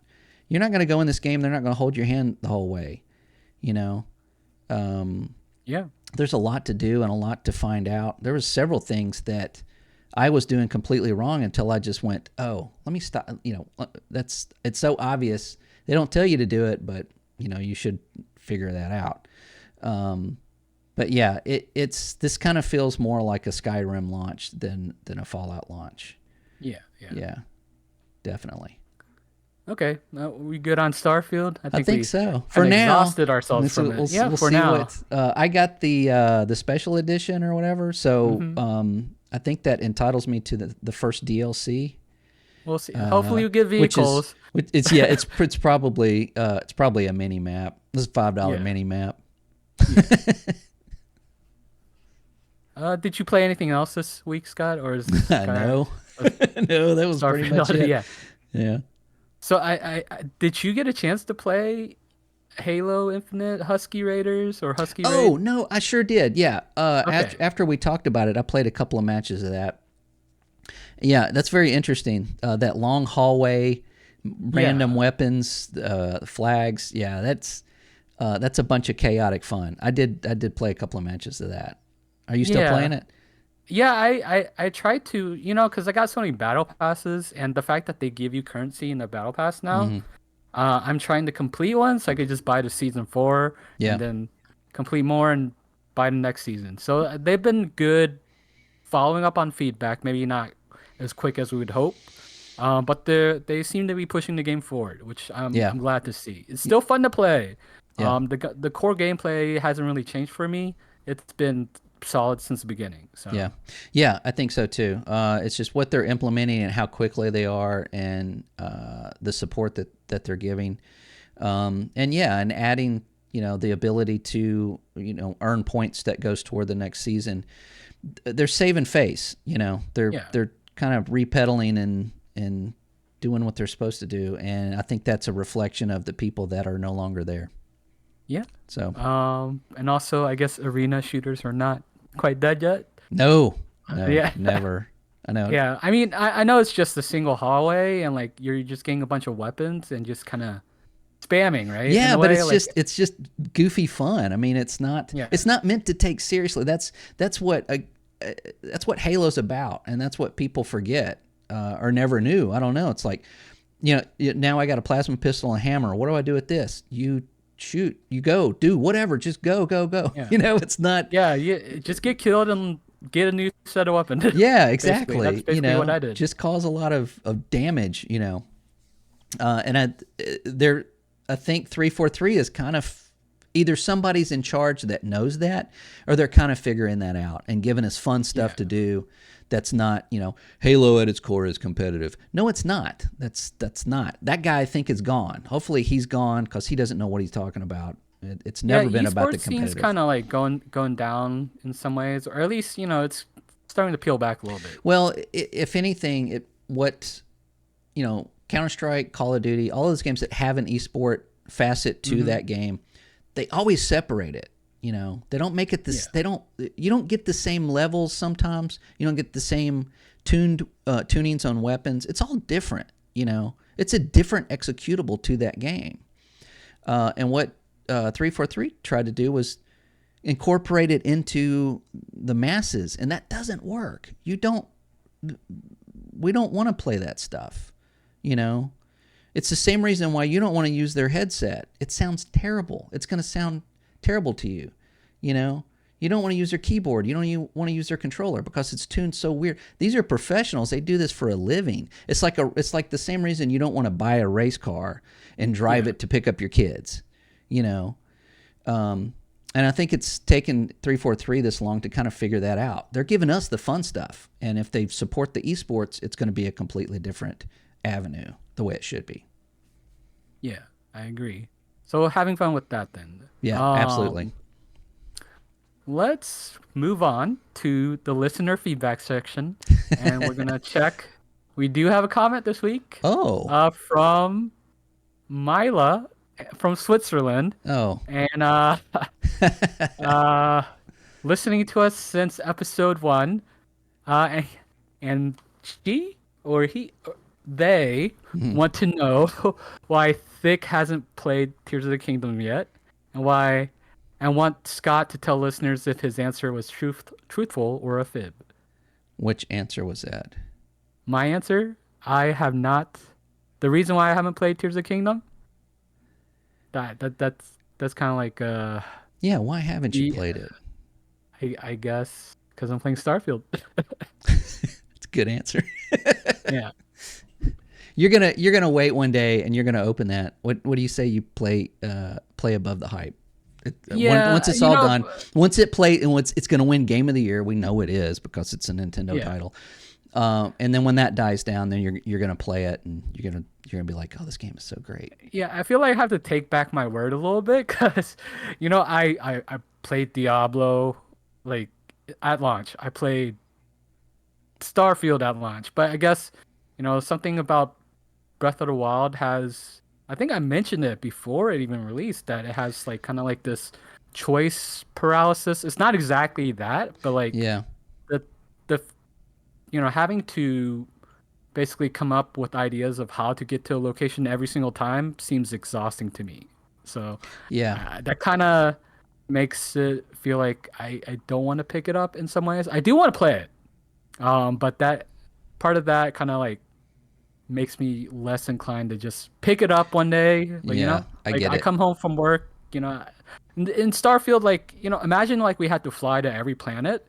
You're not going to go in this game. They're not going to hold your hand the whole way. There's a lot to do and a lot to find out. There was several things that I was doing completely wrong until I just went, oh, let me stop. It's so obvious. They don't tell you to do it, but you should figure that out. But yeah, it's this kind of feels more like a Skyrim launch than a Fallout launch. Yeah, definitely. Okay, we good on Starfield? I think so. For now, exhausted ourselves from it. We'll for see now. I got the special edition or whatever, so I think that entitles me to the first DLC. We'll see. Hopefully, you get vehicles. It's probably a mini map. This is $5 mini map. Did you play anything else this week, Scott? Or is no, no, that was pretty much it. Yeah. So I did you get a chance to play Halo Infinite Husky Raiders or Husky Raid? Oh no, I sure did. Yeah. Okay. After we talked about it, I played a couple of matches of that. Yeah, that's very interesting. That long hallway, random weapons, flags. Yeah, that's a bunch of chaotic fun. I did play a couple of matches of that. Are you still playing it? Yeah, I tried to, because I got so many battle passes, and the fact that they give you currency in the battle pass now, I'm trying to complete one so I could just buy the season 4 and then complete more and buy the next season. So they've been good following up on feedback, maybe not as quick as we would hope, but they seem to be pushing the game forward, which I'm glad to see. It's still fun to play. Yeah. The core gameplay hasn't really changed for me. It's been solid since the beginning. So yeah, I think so too. It's just what they're implementing and how quickly they are, and the support that they're giving, and adding the ability to earn points that goes toward the next season. They're saving face. They're kind of repedaling and doing what they're supposed to do, and I think that's a reflection of the people that are no longer there. Yeah. So and also I guess arena shooters are not quite dead yet. No, never. I know. Yeah, I mean, I know it's just a single hallway, and like you're just getting a bunch of weapons and just kind of spamming, right? Yeah, but it's just goofy fun. I mean, it's not meant to take seriously. That's what Halo's about, and that's what people forget or never knew. I don't know. It's like, now I got a plasma pistol and a hammer. What do I do with this? You shoot, you go, do whatever, just go. Yeah. It's not. Yeah, you just get killed and get a new set of weapons. Yeah, exactly. That's basically what I did. Just cause a lot of damage, and I think 343 is kind of either somebody's in charge that knows that, or they're kind of figuring that out and giving us fun stuff to do that's not, Halo at its core is competitive. No, it's not. That's not. That guy I think is gone. Hopefully he's gone because he doesn't know what he's talking about. It's never been about the esports seems competitive. kind of like going down in some ways, or at least it's starting to peel back a little bit. Well, if anything, Counter-Strike, Call of Duty, all those games that have an esport facet to that game, they always separate it. They don't make it this. You don't get the same levels sometimes. You don't get the same tunings on weapons. It's all different. It's a different executable to that game. And what 343 tried to do was incorporate it into the masses, and that doesn't work. We don't want to play that stuff. It's the same reason why you don't want to use their headset. It sounds terrible. It's going to sound terrible to you. You don't want to use their keyboard. You don't want to use their controller because it's tuned so weird. These are professionals. They do this for a living. It's like the same reason you don't want to buy a race car and drive it to pick up your kids. And I think it's taken 343 this long to kind of figure that out. They're giving us the fun stuff, and if they support the esports, it's going to be a completely different avenue, the way it should be. Yeah, I agree. So having fun with that then. Yeah, absolutely. Let's move on to the listener feedback section, and we're gonna check. We do have a comment this week. Oh. From Mila from Switzerland. Oh. And listening to us since episode 1, and they want to know why Thick hasn't played Tears of the Kingdom yet, and want Scott to tell listeners if his answer was truthful or a fib. Which answer was that? My answer, I have not. The reason why I haven't played Tears of the Kingdom, that's kind of like yeah, why haven't you played it? I guess because I'm playing Starfield. It's a good answer. Yeah. You're gonna wait one day and you're gonna open that. What do you say you play above the hype? Once it's all done, once it's gonna win Game of the Year. We know it is because it's a Nintendo title. And then when that dies down, then you're gonna play it and you're gonna be like, oh, this game is so great. Yeah, I feel like I have to take back my word a little bit because, I played Diablo like at launch. I played Starfield at launch, but I guess something about Breath of the Wild has. I think I mentioned it before it even released that it has like kind of like this choice paralysis. It's not exactly that, but like the having to basically come up with ideas of how to get to a location every single time seems exhausting to me. So that kind of makes it feel like I don't want to pick it up in some ways. I do want to play it, but that part of that kind of like makes me less inclined to just pick it up one day. Like, I get it. I come home from work, in Starfield, like, imagine like we had to fly to every planet.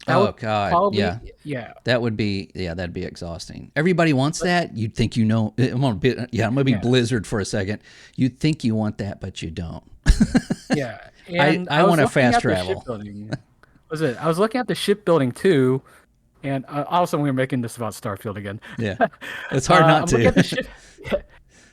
God, probably, yeah. That'd be exhausting. Everybody wants that. You'd think I'm gonna be Blizzard for a second. You'd think you want that, but you don't. Yeah, and I want to fast travel. I was looking at the shipbuilding too, and also we were making this about Starfield again. Yeah, it's hard not to.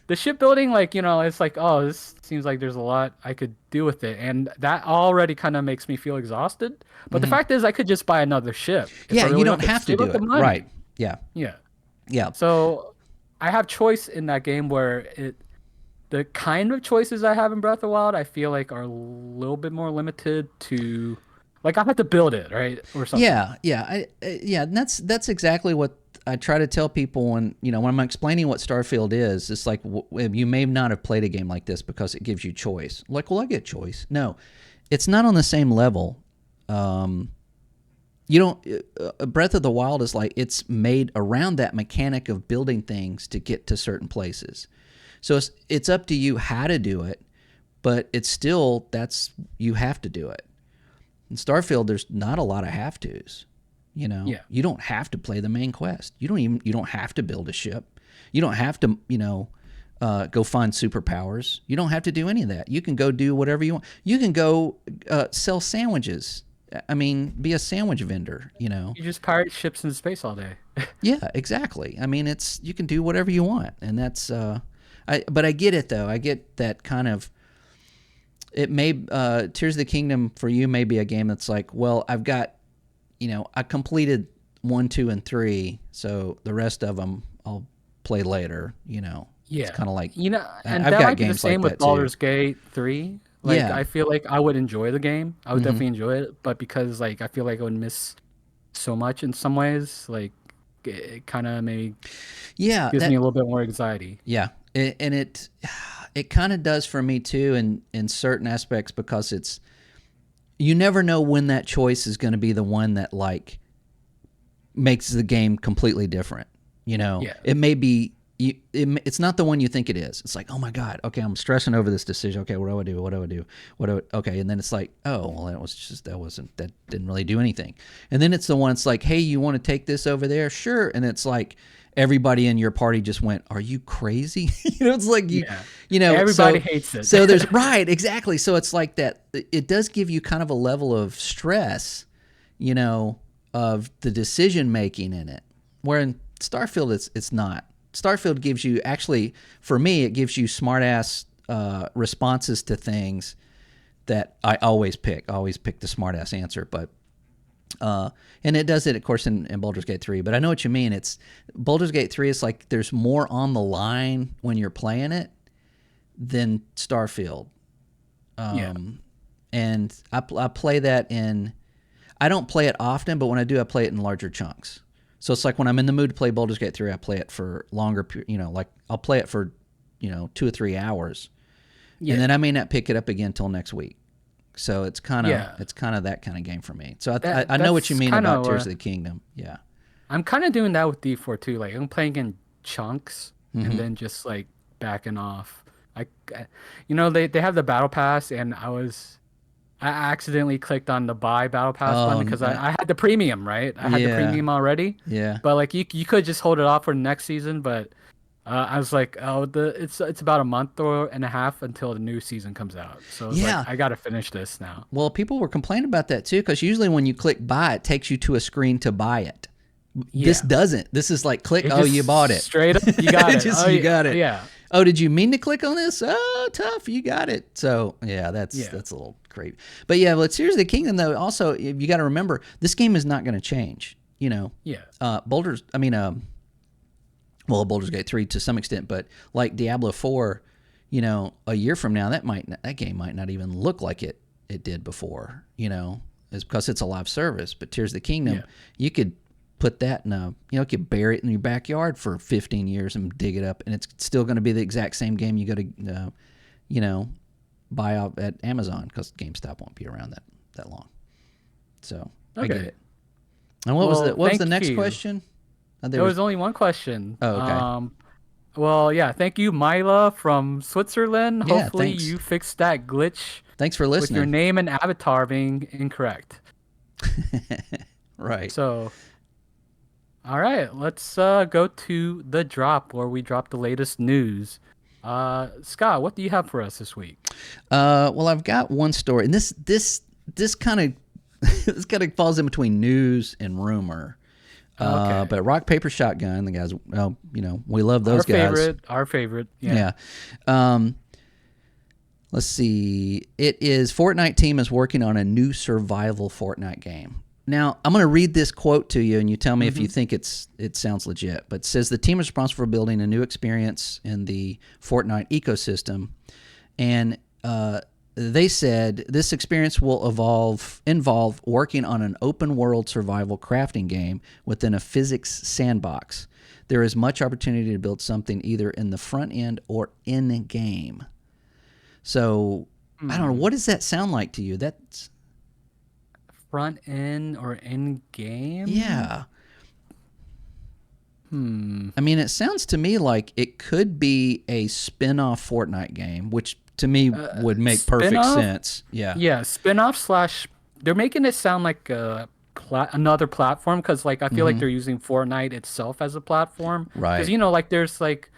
The shipbuilding, like, it's like, oh, this seems like there's a lot I could do with it, and that already kind of makes me feel exhausted. But the fact is, I could just buy another ship. Yeah, you don't have to do it. Right. Yeah. So I have choice in that game where the kind of choices I have in Breath of the Wild, I feel like are a little bit more limited to, like, I have to build it, right, or something. Yeah. And that's exactly what I try to tell people when I'm explaining what Starfield is. It's like, you may not have played a game like this because it gives you choice. Like, well, I get choice. No, it's not on the same level. Breath of the Wild is like, it's made around that mechanic of building things to get to certain places. So it's up to you how to do it, but it's still, you have to do it. In Starfield, there's not a lot of have-tos. You don't have to play the main quest. You don't have to build a ship. You don't have to, go find superpowers. You don't have to do any of that. You can go do whatever you want. You can go sell sandwiches I mean, be a sandwich vendor, you know. You just pirate ships in space all day. Yeah, exactly. I mean, you can do whatever you want, and that's but I get it though. I get that kind of. It may Tears of the Kingdom for you may be a game that's like, well, I've got, I completed 1, 2, and 3, so the rest of them I'll play later. Yeah, it's kind of like and I've that got might be the games same like with that too. Baldur's Gate 3. Like, Yeah. I feel like I would enjoy the game. I would definitely enjoy it, but because like I feel like I would miss so much in some ways, like it kind of maybe gives me a little bit more anxiety. Yeah, it kind of does for me too, in certain aspects, because you never know when that choice is going to be the one that like makes the game completely different. Yeah. It may be it's not the one you think it is. It's like, oh my god, okay, I'm stressing over this decision. Okay, what do I do? What do I do? Okay, and then it's like, oh well, that didn't really do anything. And then it's the one. It's like, hey, you want to take this over there? Sure. And it's like everybody in your party just went, are you crazy? It's like everybody hates it. So there's right, exactly. So it's like that. It does give you kind of a level of stress, of the decision making in it. Where in Starfield, it's not. Starfield gives you, actually, for me, it gives you smart ass responses to things that I always pick. I always pick the smart ass answer, but and it does it, of course, in Baldur's Gate 3. But I know what you mean. It's Baldur's Gate 3 is like there's more on the line when you're playing it than Starfield. And I play that I don't play it often, but when I do, I play it in larger chunks. So it's like when I'm in the mood to play Baldur's Gate 3, I play it for longer, like I'll play it for, 2 or 3 hours. Yeah. And then I may not pick it up again till next week. So it's kind of that kind of game for me. So I know what you mean about Tears of the Kingdom. Yeah. I'm kind of doing that with D4 too. Like I'm playing in chunks and then just like backing off. They have the battle pass, and I accidentally clicked on the buy battle pass button because I had the premium, right? I had the premium already. Yeah. But like you could just hold it off for the next season, but I was like, it's about a month and a half until the new season comes out. So like, I got to finish this now. Well, people were complaining about that too, because usually when you click buy, it takes you to a screen to buy it. Yeah. This doesn't. This is like click. You bought it. Straight up, you got it. You got it. Yeah. Oh, did you mean to click on this? Oh, tough. You got it. So that's a little crazy. But yeah, but Tears of the Kingdom though, also you got to remember this game is not going to change. Yeah. Baldur's Gate 3 to some extent, but like Diablo 4, a year from now that game might not even look like it did before. It's because it's a live service. But Tears of the Kingdom, you could put that in you could bury it in your backyard for 15 years and dig it up, and it's still going to be the exact same game you go to, buy out at Amazon, because GameStop won't be around that long. So I get it. And what was the next question? There was only one question. Oh, okay. Well, yeah. Thank you, Mila from Switzerland. Yeah, Hopefully thanks. you fixed that glitch. Thanks for listening. With your name and avatar being incorrect. Right. So, all right. Let's go to the drop, where we drop the latest news. Scott, what do you have for us this week? Well, I've got one story, and this kind of this kind of falls in between news and rumor. Okay. But Rock Paper Shotgun, the guys, we love those guys. Our favorite. Yeah. Let's see. Fortnite team is working on a new survival Fortnite game. Now, I'm going to read this quote to you, and you tell me if you think it sounds legit. But it says the team is responsible for building a new experience in the Fortnite ecosystem, and they said this experience will involve working on an open-world survival crafting game within a physics sandbox. There is much opportunity to build something either in the front end or in-game. So, I don't know. What does that sound like to you? That's front end or in-game? Yeah. I mean, it sounds to me like it could be a spin-off Fortnite game, which to me would make perfect sense. Yeah. Yeah, spin-off / they're making it sound like another platform, because like I feel like they're using Fortnite itself as a platform. Right. Because like there's like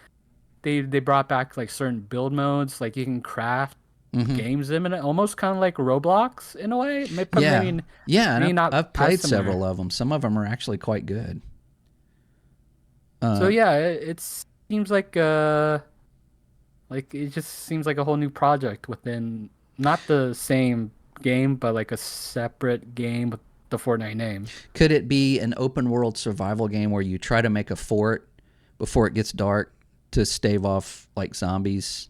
they brought back like certain build modes, like you can craft games in it, almost kind of like Roblox in a way. Yeah, Maybe, yeah, maybe and not I've played as similar. several of them. Some of them are actually quite good. So yeah, it seems like it just seems like a whole new project within not the same game, but like a separate game with the Fortnite name. Could it be an open world survival game where you try to make a fort before it gets dark to stave off like zombies?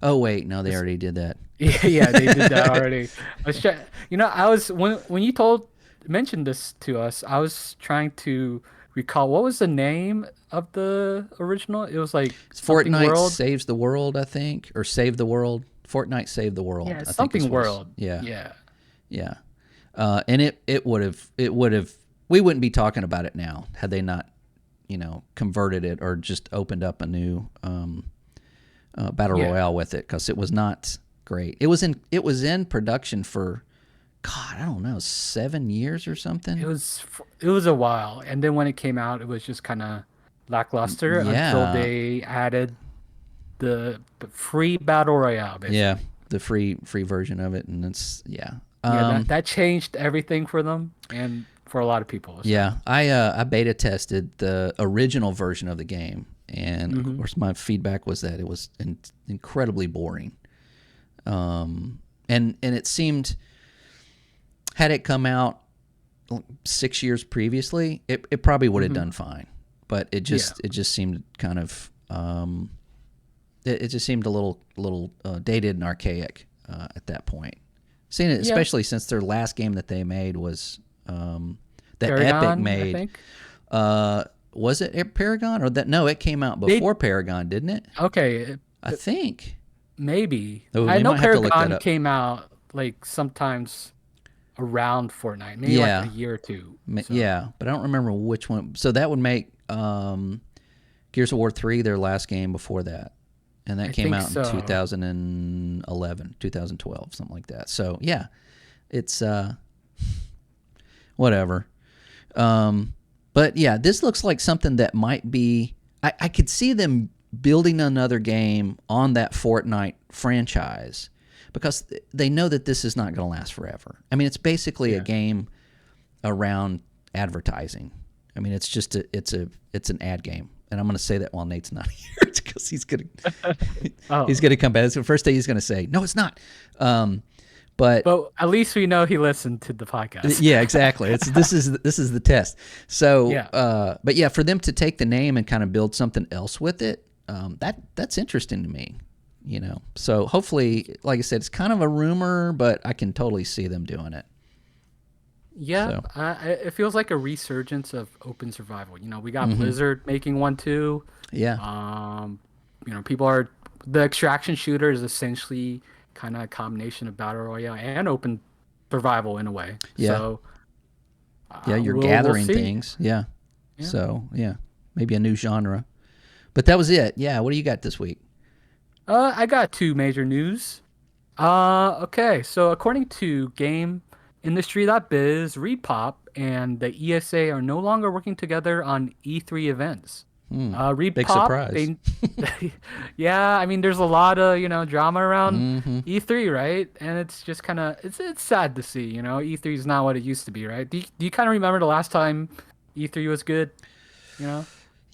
Oh wait, no, they already did that. Yeah, they did that already. I was when you mentioned this to us, I was trying to recall what was the name of the original. It was like something Fortnite World. saves the world, I think, or save the world. Fortnite save the world. Yeah, I think something this was. World. Yeah, Yeah. yeah. And it would have we wouldn't be talking about it now had they not, converted it or just opened up a new battle royale with it, because it was not great. It was in production for, God, I don't know, 7 years or something. It was a while, and then when it came out, it was just kind of lackluster until they added the free battle royale. Basically. Yeah, the free version of it, and it's that changed everything for them and for a lot of people. So. Yeah, I beta tested the original version of the game, and of course my feedback was that it was incredibly boring. And it seemed, had it come out 6 years previously, it probably would have done fine. But it just seemed kind of it just seemed a little dated and archaic at that point. Seeing it, especially since their last game that they made was that Paragon, Epic made. I think. Was it Paragon or that? No, it came out before Paragon, didn't it? Okay, I think. maybe. Oh, I we know might have to look that Paragon up. came out like sometimes around Fortnite, maybe like a year or two. So. Yeah, but I don't remember which one. So that would make Gears of War 3 their last game before that. And that came out in 2011, 2012, something like that. So, yeah, it's whatever. But, yeah, this looks like something that might be... I could see them building another game on that Fortnite franchise because they know that this is not going to last forever. I mean, it's basically a game around advertising. I mean, it's just it's an ad game. And I'm going to say that while Nate's not here because he's going to come back. That's the first thing he's going to say. No, it's not. But at least we know he listened to the podcast. Yeah, exactly. This is the test. So, but yeah, for them to take the name and kind of build something else with it, that's interesting to me. So hopefully, like I said, it's kind of a rumor, but I can totally see them doing it. Yeah, it feels like a resurgence of open survival. We got Blizzard making one too. Yeah. The extraction shooter is essentially kind of a combination of battle royale and open survival in a way. Yeah. So, you're we'll gathering see. things. Yeah. So, yeah, maybe a new genre. But that was it. Yeah. What do you got this week? I got two major news. Okay, so according to GameIndustry.biz, ReedPop and the ESA are no longer working together on E3 events. ReedPop, big surprise. Yeah, I mean, there's a lot of drama around E3, right? And it's just kind of it's sad to see. E3 is not what it used to be, right? Do you kind of remember the last time E3 was good?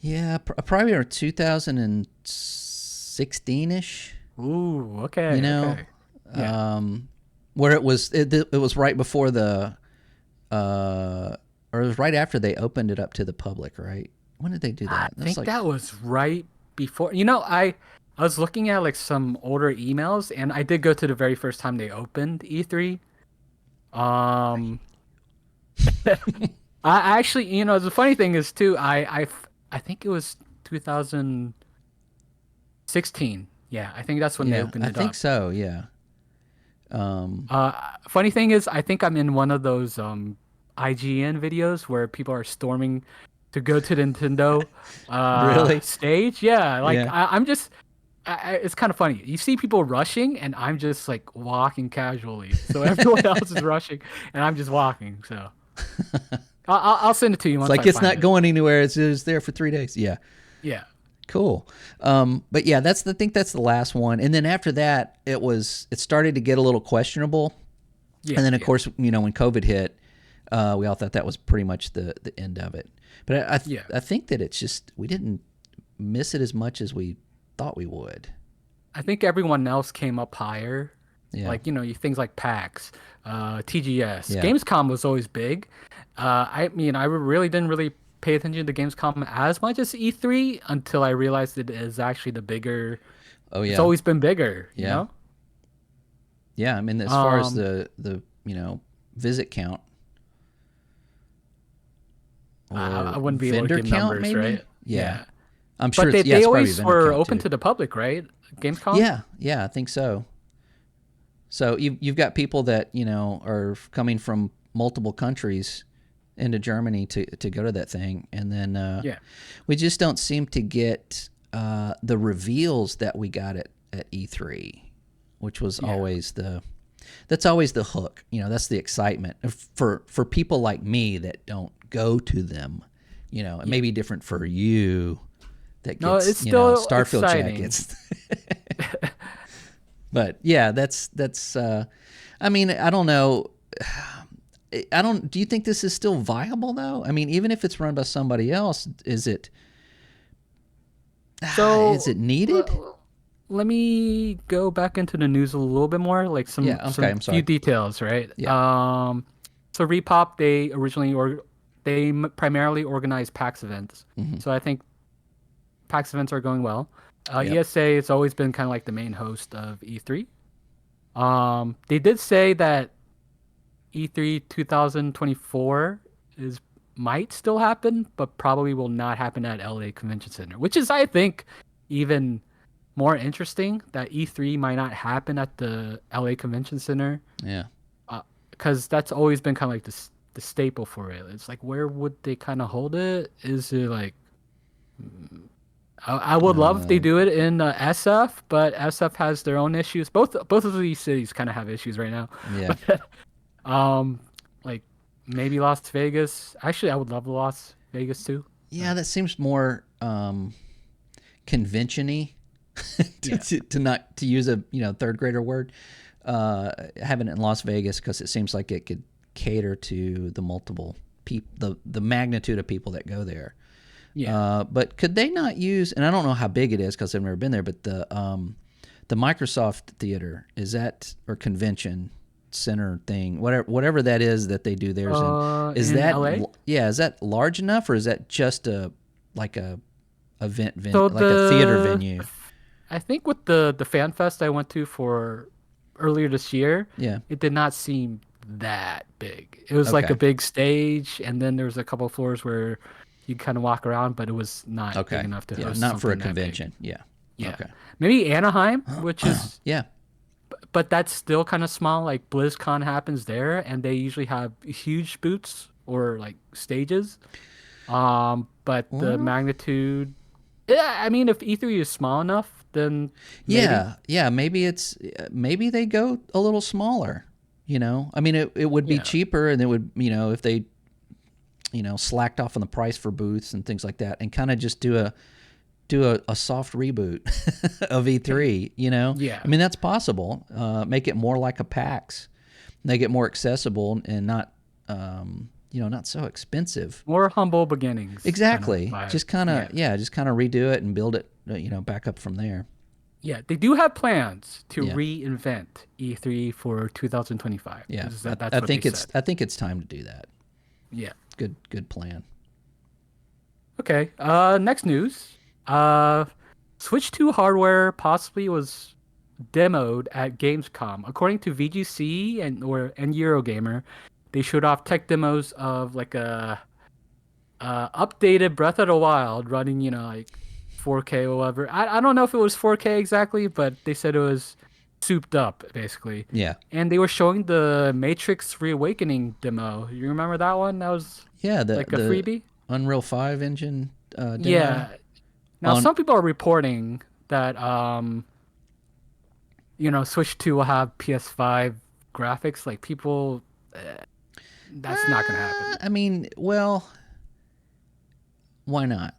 Yeah, probably around 2016-ish. Ooh, okay. Okay. Yeah. Where it was right before or it was right after they opened it up to the public, right? When did they do that? I think that was right before. I was looking at like some older emails, and I did go to the very first time they opened E3. I actually, the funny thing is too, I think it was 2016. Yeah, I think that's when they opened it up. I think so. Yeah. Funny thing is, I think I'm in one of those IGN videos where people are storming to go to the Nintendo really? stage. Yeah, I'm just. It's kind of funny. You see people rushing, and I'm just like walking casually. So everyone else is rushing, and I'm just walking. So I'll send it to you. It's like it's not going anywhere. It's there for 3 days. Yeah. Yeah. Cool. But yeah, I think that's the last one. And then after that, it started to get a little questionable. Yeah, And then of course, when COVID hit, we all thought that was pretty much the end of it. But I think that it's just we didn't miss it as much as we thought we would. I think everyone else came up higher. Yeah. Like, things like PAX, TGS. Yeah. Gamescom was always big. I mean, I really didn't really pay attention to Gamescom as much as E3 until I realized it is actually the bigger. Oh yeah. It's always been bigger, you Yeah. know? Yeah, I mean, as far as the visit count, I wouldn't be able vendor to give count, numbers, maybe. right? Yeah, I'm sure. But It's they probably always vendor were count, open too. to the public, right? Gamescom? Yeah, I think so. So you've got people that are coming from multiple countries into Germany to go to that thing, and then we just don't seem to get the reveals that we got at E3, which was always that's always the hook. That's the excitement for people like me that don't go to them. It may be different for you that gets it's still Starfield exciting. jackets. But yeah, that's I mean, I don't know. Do you think this is still viable though? I mean, even if it's run by somebody else, is it needed? Let me go back into the news a little bit more, like some I'm sorry. few details, right? Yeah. So Repop, they primarily organize PAX events. So I think PAX events are going well. ESA, it's always been kind of like the main host of E3. They did say that E3 2024 might still happen, but probably will not happen at LA Convention Center, which is, I think, even more interesting that E3 might not happen at the LA Convention Center. Yeah. Because that's always been kind of like the staple for it. It's like, where would they kind of hold it? Is it like... I would love if they do it in SF, but SF has their own issues. Both of these cities kind of have issues right now. Yeah. Like maybe Las Vegas. Actually, I would love Las Vegas too. Yeah, that seems more convention-y to use a third grader word. Having it in Las Vegas because it seems like it could cater to the multiple people, the magnitude of people that go there. Yeah. But could they not use? And I don't know how big it is because I've never been there. But the Microsoft Theater, is that, or convention center thing, whatever that is that they do theirs is in that LA? is that large enough, or is that just a event So like a theater venue? I think with the fan fest I went to for earlier this year, it did not seem that big. It was like Okay. a big stage, and then there was a couple of floors where you kind of walk around, but it was not big enough to host not for a something that big. convention. Yeah. Okay. Maybe Anaheim, which is Yeah. but that's still kind of small. Like BlizzCon happens there, and they usually have huge booths or like stages. But the magnitude, I mean, if E3 is small enough, then maybe they go a little smaller. I mean, it would be cheaper, and it would if they slacked off on the price for booths and things like that, and kind of just do a soft reboot of E3, I mean, that's possible. Make it more like a PAX, make it more accessible and not not so expensive. More humble beginnings. Exactly. Just kind of redo it and build it back up from there. Yeah, they do have plans to reinvent E3 for 2025. Yeah, That's I what think they it's said. I think it's time to do that. Yeah. Good plan. Okay. Next news. Switch 2 hardware possibly was demoed at Gamescom. According to VGC and Eurogamer, they showed off tech demos of like a updated Breath of the Wild running, like 4K or whatever. I don't know if it was 4K exactly, but they said it was souped up basically. Yeah. And they were showing the Matrix Reawakening demo. You remember that one? That was like a freebie. Unreal 5 engine demo. Yeah. Now some people are reporting that Switch 2 will have PS5 graphics. Like people, that's not gonna happen. I mean, well, why not?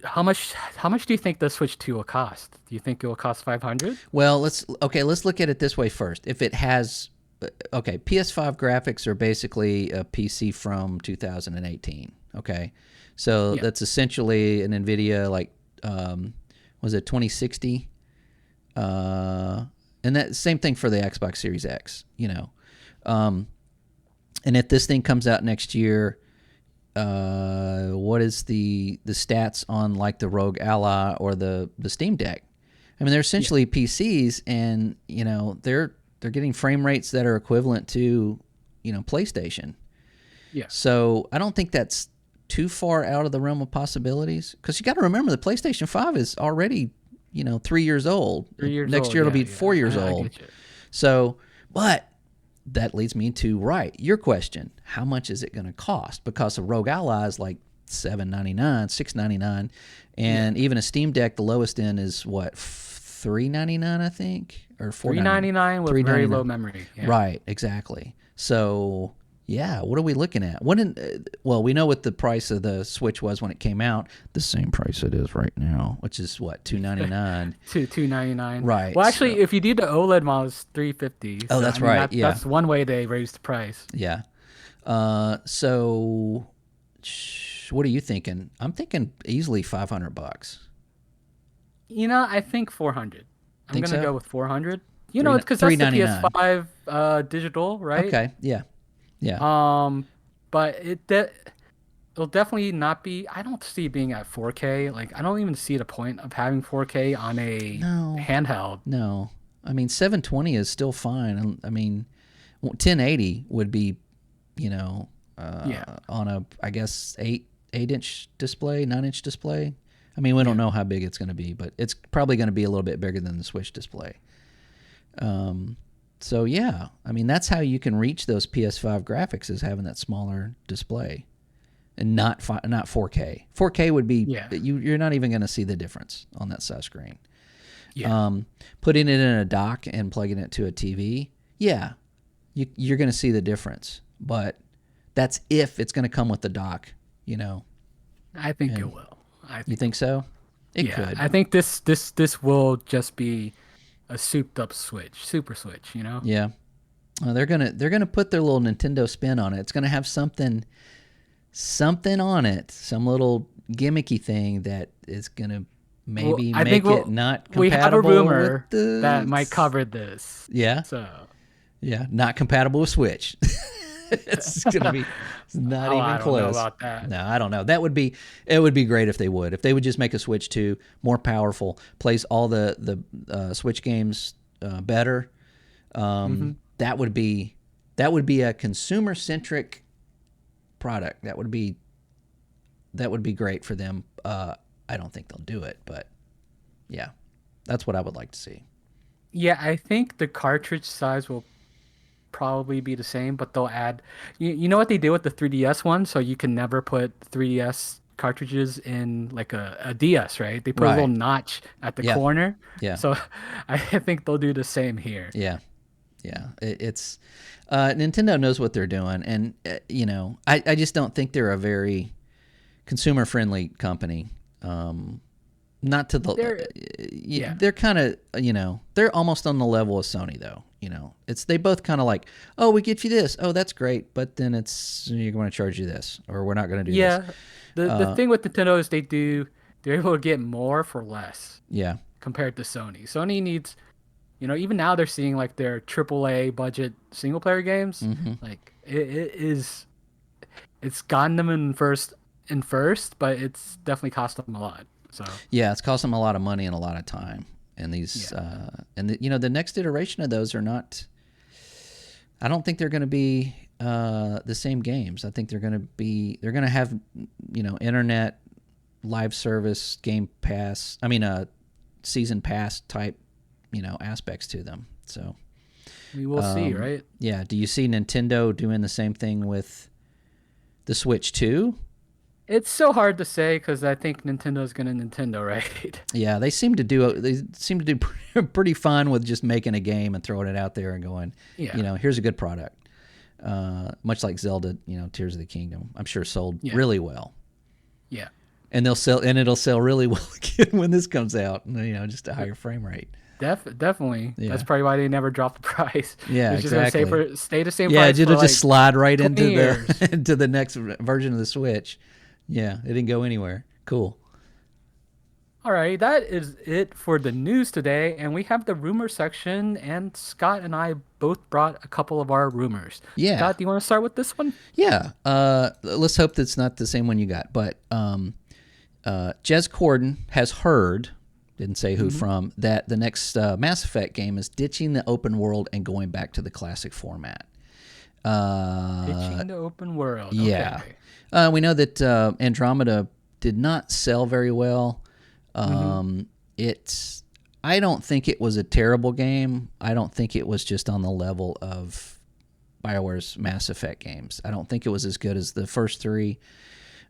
how much do you think the Switch 2 will cost? Do you think it will cost 500? Well, let's look at it this way first. If it has PS5 graphics are basically a PC from 2018. Okay, so Yeah. that's essentially an NVIDIA was it 2060? And that same thing for the Xbox Series X. And if this thing comes out next year, what is the stats on like the Rogue Ally or the Steam Deck? I mean, they're essentially PCs, and they're getting frame rates that are equivalent to PlayStation. Yeah. So I don't think that's too far out of the realm of possibilities, because you got to remember the PlayStation 5 is already 3 years old. 3 years Next old, year it'll yeah, be 4 years I old. get you. So, but that leads me to your question: how much is it going to cost? Because a Rogue Ally is like $799, $699, and even a Steam Deck, the lowest end is what, $399, I think, or $399 with very low memory. Yeah. Right, exactly. So yeah, what are we looking at? Well, we know what the price of the Switch was when it came out. The same price it is right now, which is what, $299. $299. Right. Well, actually, if you do the OLED model, it's $350. Oh, that's right. Yeah. That's one way they raised the price. Yeah. So, what are you thinking? I'm thinking easily $500. I think 400. I'm Think gonna so? go with 400. It's because that's the $399. PS5 digital, right? Okay. Yeah. Yeah. But it'll definitely not be. I don't see it being at 4K. Like, I don't even see the point of having 4K on a handheld. No. I mean, 720 is still fine. I mean, 1080 would be, on a, I guess, 8-inch display, 9-inch display. I mean, we don't know how big it's going to be, but it's probably going to be a little bit bigger than the Switch display. So yeah, I mean, that's how you can reach those PS5 graphics, is having that smaller display, and not 4K. 4K would be you're not even going to see the difference on that size screen. Yeah. Putting it in a dock and plugging it to a TV, you're going to see the difference. But that's if it's going to come with the dock, I think it will. You think so? It could. I think this will just be a souped up Super Switch. Yeah. Well, they're gonna put their little Nintendo spin on it. It's gonna have something on it, some little gimmicky thing that is gonna maybe make it not compatible. We have a rumor with that might cover this. Yeah. So. Yeah, not compatible with Switch. It's gonna be not even close. I don't know about that. No, I don't know. It would be great if they would. If they would just make a Switch 2 more powerful, plays all the Switch games better. That would be a consumer centric product. That would be great for them. I don't think they'll do it, but yeah, that's what I would like to see. Yeah, I think the cartridge size will probably be the same, but they'll add. You know what they did with the 3DS one? So you can never put 3DS cartridges in like a DS, right? They put a little notch at the corner. Yeah. So I think they'll do the same here. Yeah. Yeah. It's Nintendo knows what they're doing, and I just don't think they're a very consumer friendly company. Not to the they're kind of they're almost on the level of Sony though. They both kind of like, oh, we get you this, oh, that's great, but then you're going to charge you this, or we're not going to do this. The thing with Nintendo is they're able to get more for less. Yeah. Compared to Sony. Sony needs, even now they're seeing like their AAA budget single player games. Mm-hmm. Like it's gotten them in first, but it's definitely cost them a lot. So yeah, it's cost them a lot of money and a lot of time. And these, the next iteration of those are not. I don't think they're going to be the same games. I think they're going to have, internet, live service, Game Pass. I mean, season pass type, aspects to them. So we will see, right? Yeah. Do you see Nintendo doing the same thing with the Switch 2? It's so hard to say because I think Nintendo's gonna Nintendo, right? Yeah, they seem to do pretty fine with just making a game and throwing it out there and going, here's a good product. Much like Zelda, Tears of the Kingdom, I'm sure sold really well. Yeah. and it'll sell really well again when this comes out. Just a higher frame rate. Definitely. Yeah. That's probably why they never dropped the price. Yeah, it's just exactly. gonna stay the same Yeah, price. it'll for just slide right 20 into years. into the next version of the Switch. Yeah, it didn't go anywhere. Cool. All right, that is it for the news today, and we have the rumor section. And Scott and I both brought a couple of our rumors. Yeah. Scott, do you want to start with this one? Yeah. Let's hope that's not the same one you got. But Jez Corden has heard, didn't say who from, that the next Mass Effect game is ditching the open world and going back to the classic format. Ditching the open world. Yeah. Okay. We know that Andromeda did not sell very well. I don't think it was a terrible game. I don't think it was just on the level of BioWare's Mass Effect games. I don't think it was as good as the first three.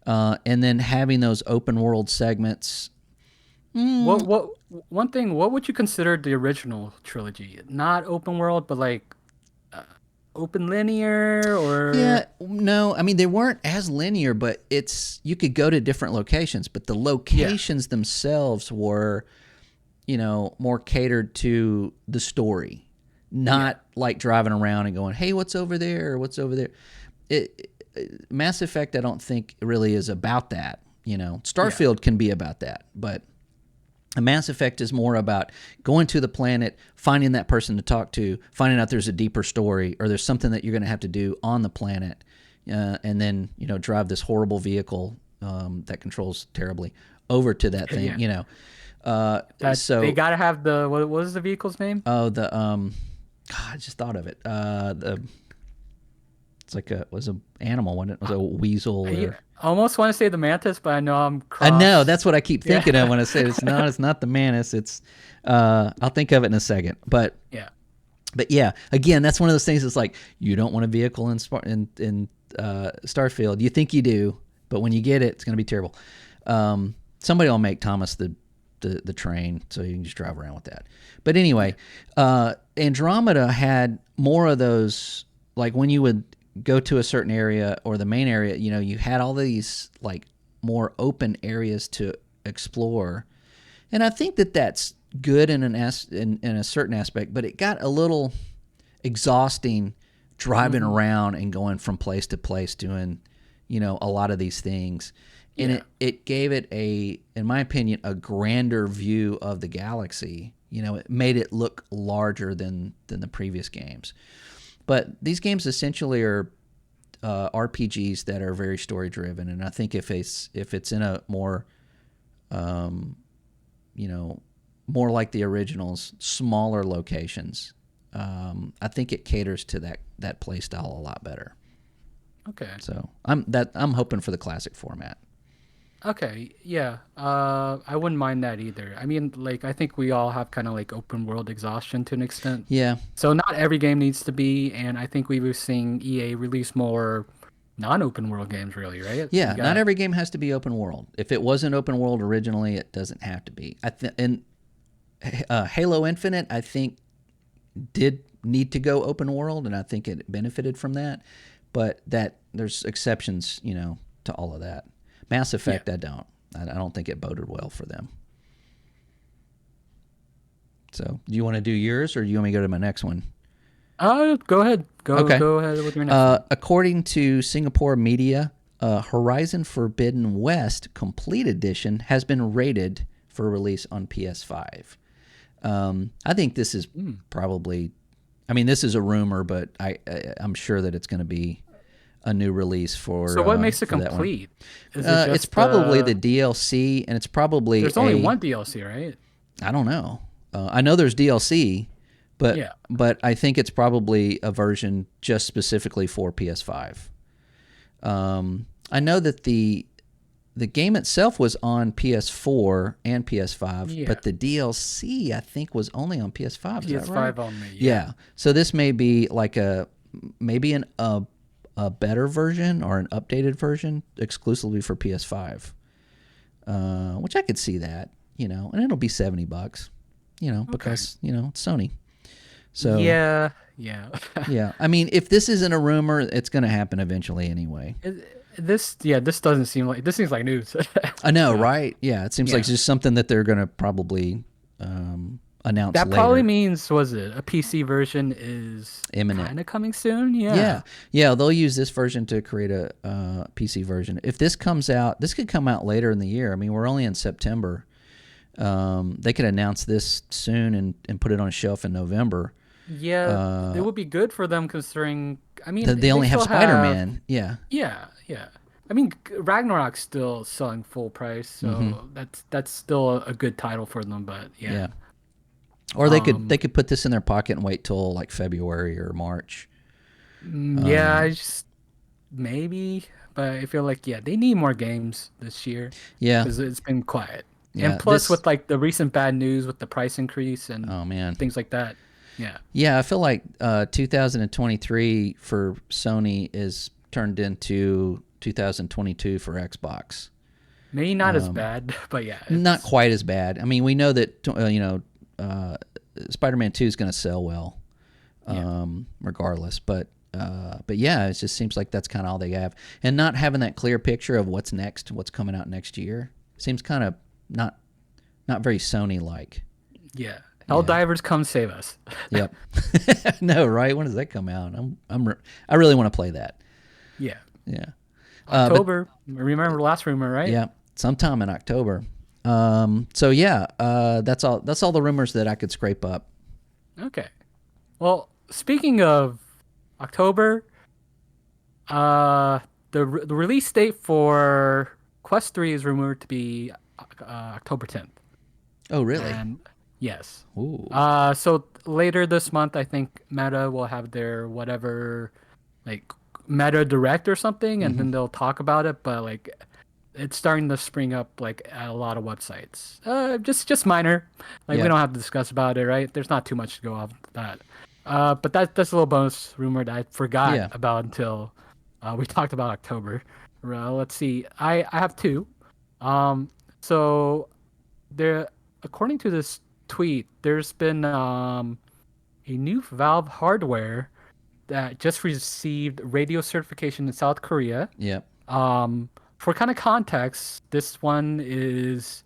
And then having those open world segments. What one thing? What would you consider the original trilogy? Not open world, but like open linear, or Yeah, no, I mean they weren't as linear, but you could go to different locations, but the locations themselves were, more catered to the story, not like driving around and going, "Hey, what's over there? Or what's over there?" Mass Effect, I don't think really is about that. Starfield can be about that, but a Mass Effect is more about going to the planet, finding that person to talk to, finding out there's a deeper story or there's something that you're going to have to do on the planet, and then drive this horrible vehicle that controls terribly over to that thing. So they gotta have the what was the vehicle's name? Oh, the God, I just thought of it. It's like it was an animal, wasn't it? It was a weasel. Or... I almost want to say the mantis, but I know I'm cross. I know, that's what I keep thinking of when I say it. It's not the mantis. It's I'll think of it in a second. But yeah, again, that's one of those things that's like you don't want a vehicle in Starfield. You think you do, but when you get it, it's going to be terrible. Somebody will make Thomas the train, so you can just drive around with that. But anyway, Andromeda had more of those, like when you would go to a certain area or the main area, you had all these like more open areas to explore, and I think that that's good in a certain aspect. But it got a little exhausting driving around and going from place to place doing, a lot of these things, and it gave it in my opinion, a grander view of the galaxy. It made it look larger than the previous games. But these games essentially are RPGs that are very story driven, and I think if it's in a more, more like the originals, smaller locations, I think it caters to that play style a lot better. Okay. So I'm hoping for the classic format. Okay, yeah. I wouldn't mind that either. I mean, like, I think we all have kind of like open world exhaustion to an extent. Yeah. So not every game needs to be, and I think we were seeing EA release more non-open world games, really, right? Yeah, not every game has to be open world. If it wasn't open world originally, it doesn't have to be. And Halo Infinite, I think, did need to go open world, and I think it benefited from that. But there's exceptions, to all of that. Mass Effect, I don't think it boded well for them. So, do you want to do yours, or do you want me to go to my next one? Go ahead. Go ahead with your next one. According to Singapore media, Horizon Forbidden West Complete Edition has been rated for release on PS5. I think this is probably... I mean, this is a rumor, but I'm sure that it's going to be a new release for. So what makes it complete? Is it it's probably the DLC, and it's probably there's only one DLC, right? I don't know. I know there's DLC, but I think it's probably a version just specifically for PS5. I know that the game itself was on PS4 and PS5, but the DLC I think was only on PS5. PS5 is that right? only. Yeah. So this may be like maybe a better version or an updated version exclusively for PS5, which I could see that, and it'll be $70, because it's Sony. So yeah. yeah. I mean, if this isn't a rumor, it's going to happen eventually anyway. this doesn't seem like this seems like news. I know, right? Yeah, it seems like Yeah. it's just something that they're going to probably announce That later. probably means, was it a PC version is Imminent. kind of coming soon? Yeah, yeah, they'll use this version to create a PC version. If this comes out, this could come out later in the year. I mean, we're only in September. They could announce this soon and put it on a shelf in November. Yeah, it would be good for them considering. I mean, They only have still Spider-Man. Yeah. Yeah, yeah. I mean, Ragnarok's still selling full price, so that's still a good title for them. But yeah, Yeah. Or they could put this in their pocket and wait till like February or March. Yeah, I just maybe, but I feel like they need more games this year. Yeah. Because it's been quiet. Yeah, And plus, with like the recent bad news with the price increase and Oh man. things like that. Yeah. Yeah, I feel like 2023 for Sony is turned into 2022 for Xbox. Maybe not as bad, but yeah. Not quite as bad. I mean, we know that Spider-Man 2 is going to sell well, regardless. But yeah, it just seems like that's kind of all they have, and not having that clear picture of what's next, what's coming out next year, seems kind of not very Sony-like. Yeah. Helldivers, come save us. Yep. No, right? When does that come out? I really want to play that. Yeah. Yeah. October. Remember last rumor, right? Yeah, sometime in October. So yeah, that's all the rumors that I could scrape up. Okay. Well, speaking of October, the release date for Quest 3 is rumored to be October 10th. Oh, really? And yes. Ooh. So later this month, I think Meta will have their whatever, like Meta Direct or something, and then they'll talk about it. But like, it's starting to spring up like at a lot of websites. Just minor. Like we don't have to discuss about it, right? There's not too much to go off that. But that's a little bonus rumor that I forgot about until we talked about October. Let's see. I have two. So there, according to this tweet, there's been a new Valve hardware that just received radio certification in South Korea. Yep. For kind of context, this one is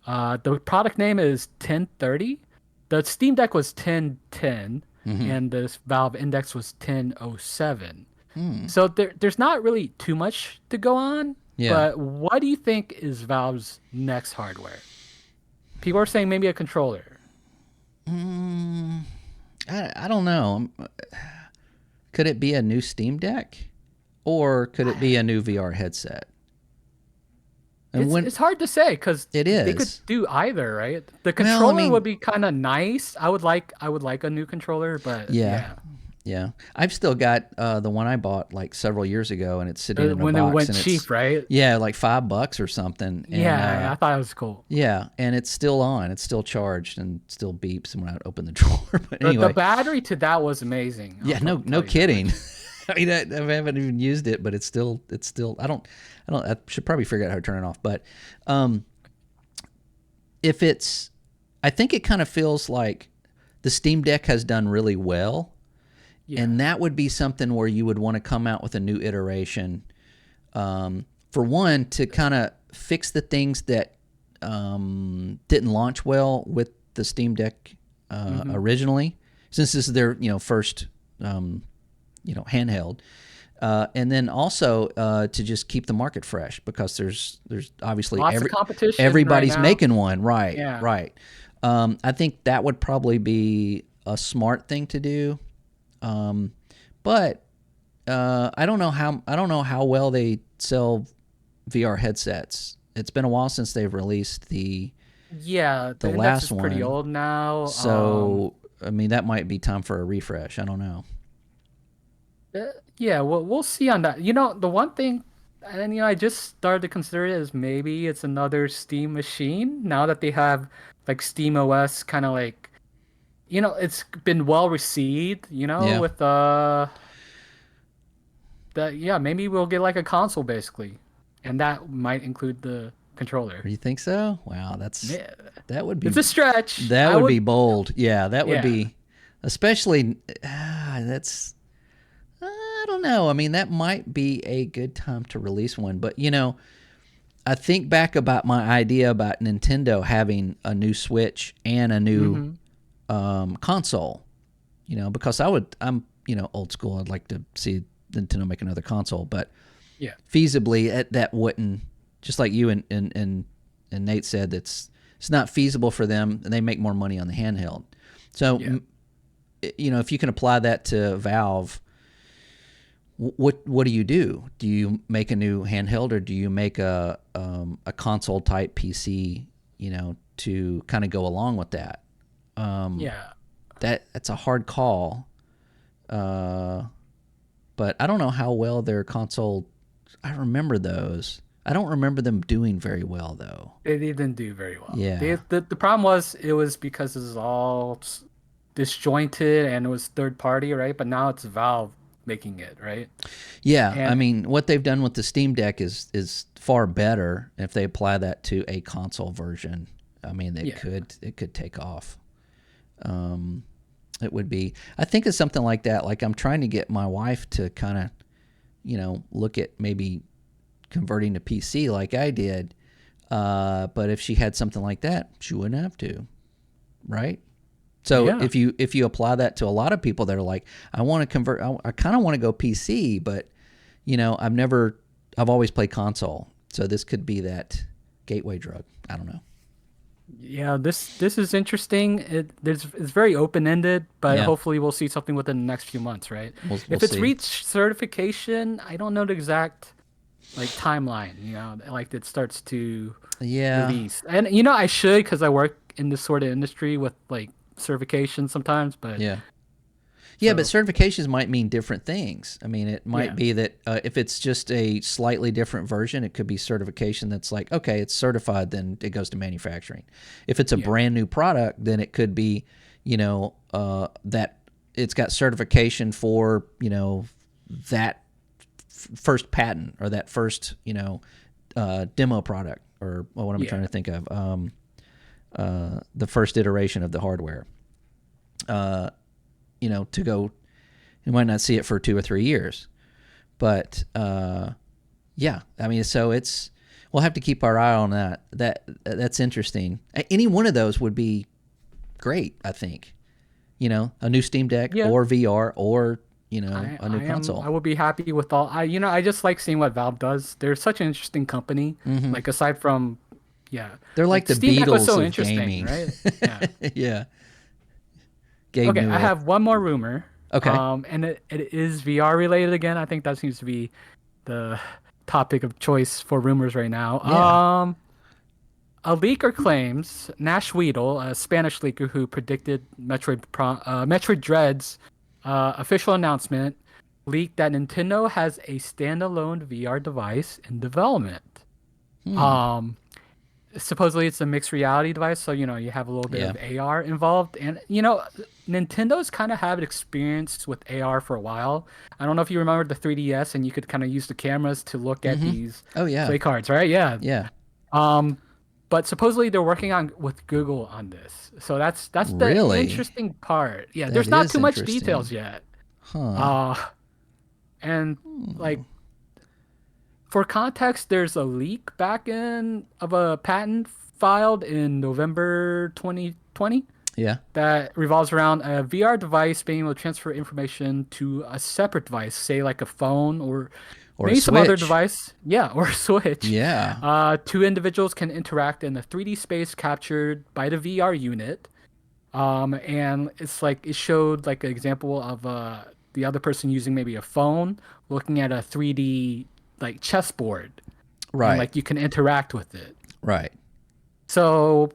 the product name is 1030. The Steam Deck was 1010, and this Valve Index was 1007. So there's not really too much to go on. Yeah. But what do you think is Valve's next hardware? People are saying maybe a controller. I don't know. Could it be a new Steam Deck, or could it be a new VR headset? And It's hard to say because It they could is. do either, right? The Well, I controller mean- would be kind of nice. I would like a new controller, but Yeah. Yeah, I've still got the one I bought like several years ago, and it's sitting in a when box. it went and cheap, it's, right? Yeah, like $5 or something. And, Yeah, I thought it was cool. yeah, and it's still on. It's still charged and still beeps when I open the drawer. But The anyway, battery to that was amazing. yeah, no tell you kidding. I mean, I haven't even used it, but it's still. I should probably figure out how to turn it off. But if it's, I think it kind of feels like the Steam Deck has done really well. Yeah. And that would be something where you would want to come out with a new iteration. For one, to kind of fix the things that didn't launch well with the Steam Deck originally, since this is their first handheld. And then also to just keep the market fresh, because there's obviously Lots of competition. everybody's right now. making one, right? Yeah. Right. I think that would probably be a smart thing to do. But I don't know how well they sell VR headsets. It's been a while since they've released the The Index last is pretty one. old now. So I mean, that might be time for a refresh. I don't know. Yeah, we'll see on that. The one thing, and I just started to consider it as maybe it's another Steam machine now that they have like Steam OS, kind of like, it's been well received. Yeah. With maybe we'll get like a console basically, and that might include the controller. You think so? Wow, Yeah. that would be It's a stretch. that I would be bold. Yeah, that would Yeah. be, especially that's. I don't know. I mean, that might be a good time to release one. But, you know, I think back about my idea about Nintendo having a new Switch and a new console, you know, because I'm, you know, old school. I'd like to see Nintendo make another console. But Yeah. feasibly, that wouldn't, just like you and Nate said, it's not feasible for them, and they make more money on the handheld. So, you know, if you can apply that to Valve, what do you do? Do you make a new handheld, or do you make a console type PC? You know, to kind of go along with that. Yeah. That's a hard call. But I don't know how well their console. I remember those. I don't remember them doing very well though. They didn't do very well. Yeah. The problem was it was because it was all disjointed and it was third party, right? But now it's Valve making it, right? Yeah, I And mean, what they've done with the Steam Deck is far better. If they apply that to a console version, I mean, it could take off. It would be. I think it's something like that. Like I'm trying to get my wife to kind of, you know, look at maybe converting to PC like I did. But if she had something like that, she wouldn't have to, right? So if you apply that to a lot of people that are like, I want to convert, I kind of want to go PC, but you know, I've always played console, so this could be that gateway drug. I don't know. yeah, this is interesting. It's very open ended, but Yeah. hopefully we'll see something within the next few months, right? We'll If it's see. reached certification, I don't know the exact like timeline. You know, like it starts to Yeah, release, and you know I should because I work in this sort of industry with like certification sometimes, but yeah. Yeah, but so certifications might mean different things. I mean, it might yeah, be that if it's just a slightly different version, it could be certification that's like, okay, it's certified, then it goes to manufacturing. If it's a brand new product, then it could be, you know, that it's got certification for, you know, that first patent or that first, you know, demo product, or what am I trying to think of? The first iteration of the hardware. You know, to go, you might not see it for 2 or 3 years, but yeah, I mean, so we'll have to keep our eye on that. That's interesting. Any one of those would be great, I think. You know, a new Steam Deck or VR or, you know, a new console. I would be happy with all. You know, I just like seeing what Valve does. They're such an interesting company. Like aside from, They're like the Steam Deck was Beatles so of interesting, gaming. right? Yeah. Yeah. Gabe Okay, I Newell. have one more rumor. Okay. And it is VR related again. I think that seems to be the topic of choice for rumors right now. Yeah. A leaker claims Nash Weedle, a Spanish leaker who predicted Metroid Dread's official announcement, leaked that Nintendo has a standalone VR device in development. Supposedly it's a mixed reality device, so you know you have a little bit of AR involved, and you know Nintendo's kind of had experience with AR for a while. I don't know if you remember the 3DS, and you could kind of use the cameras to look at these play cards, right? Yeah. Yeah. But supposedly they're working on with Google on this, so that's the Really? interesting part. Yeah, That there's not is too much interesting. details yet. Huh. And like for context, there's a leak back in of a patent filed in November 2020 Yeah. that revolves around a VR device being able to transfer information to a separate device, say like a phone or Or maybe a some other Switch. device. Yeah, or a Switch. Yeah. Two individuals can interact in the 3D space captured by the VR unit. And it's like it showed like an example of the other person using maybe a phone looking at a 3D like chessboard. Right. And like you can interact with it. Right. So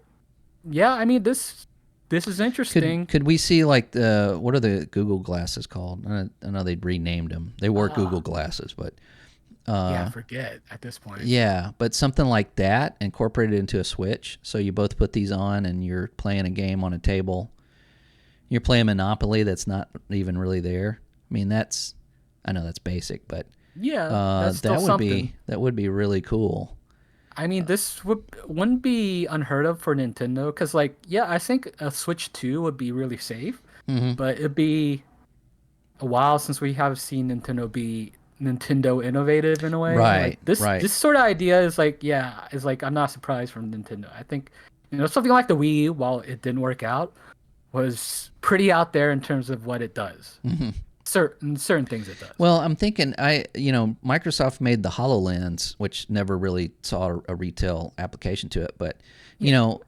yeah, I mean this is interesting. Could we see like what are the Google glasses called? I know they renamed them. They were Google glasses, but I forget at this point. yeah, but something like that incorporated into a Switch. So you both put these on and you're playing a game on a table. You're playing Monopoly that's not even really there. I mean, I know that's basic, but Yeah, that's still something. that would be really cool. I mean, this wouldn't be unheard of for Nintendo because, like, yeah, I think a Switch 2 would be really safe, but it'd be a while since we have seen Nintendo be Nintendo innovative in a way. Right, Like this right. this sort of idea is like, yeah, is like I'm not surprised from Nintendo. I think, something like the Wii, while it didn't work out, was pretty out there in terms of what it does. Certain things it does. Well, I'm thinking, Microsoft made the HoloLens, which never really saw a retail application to it. But,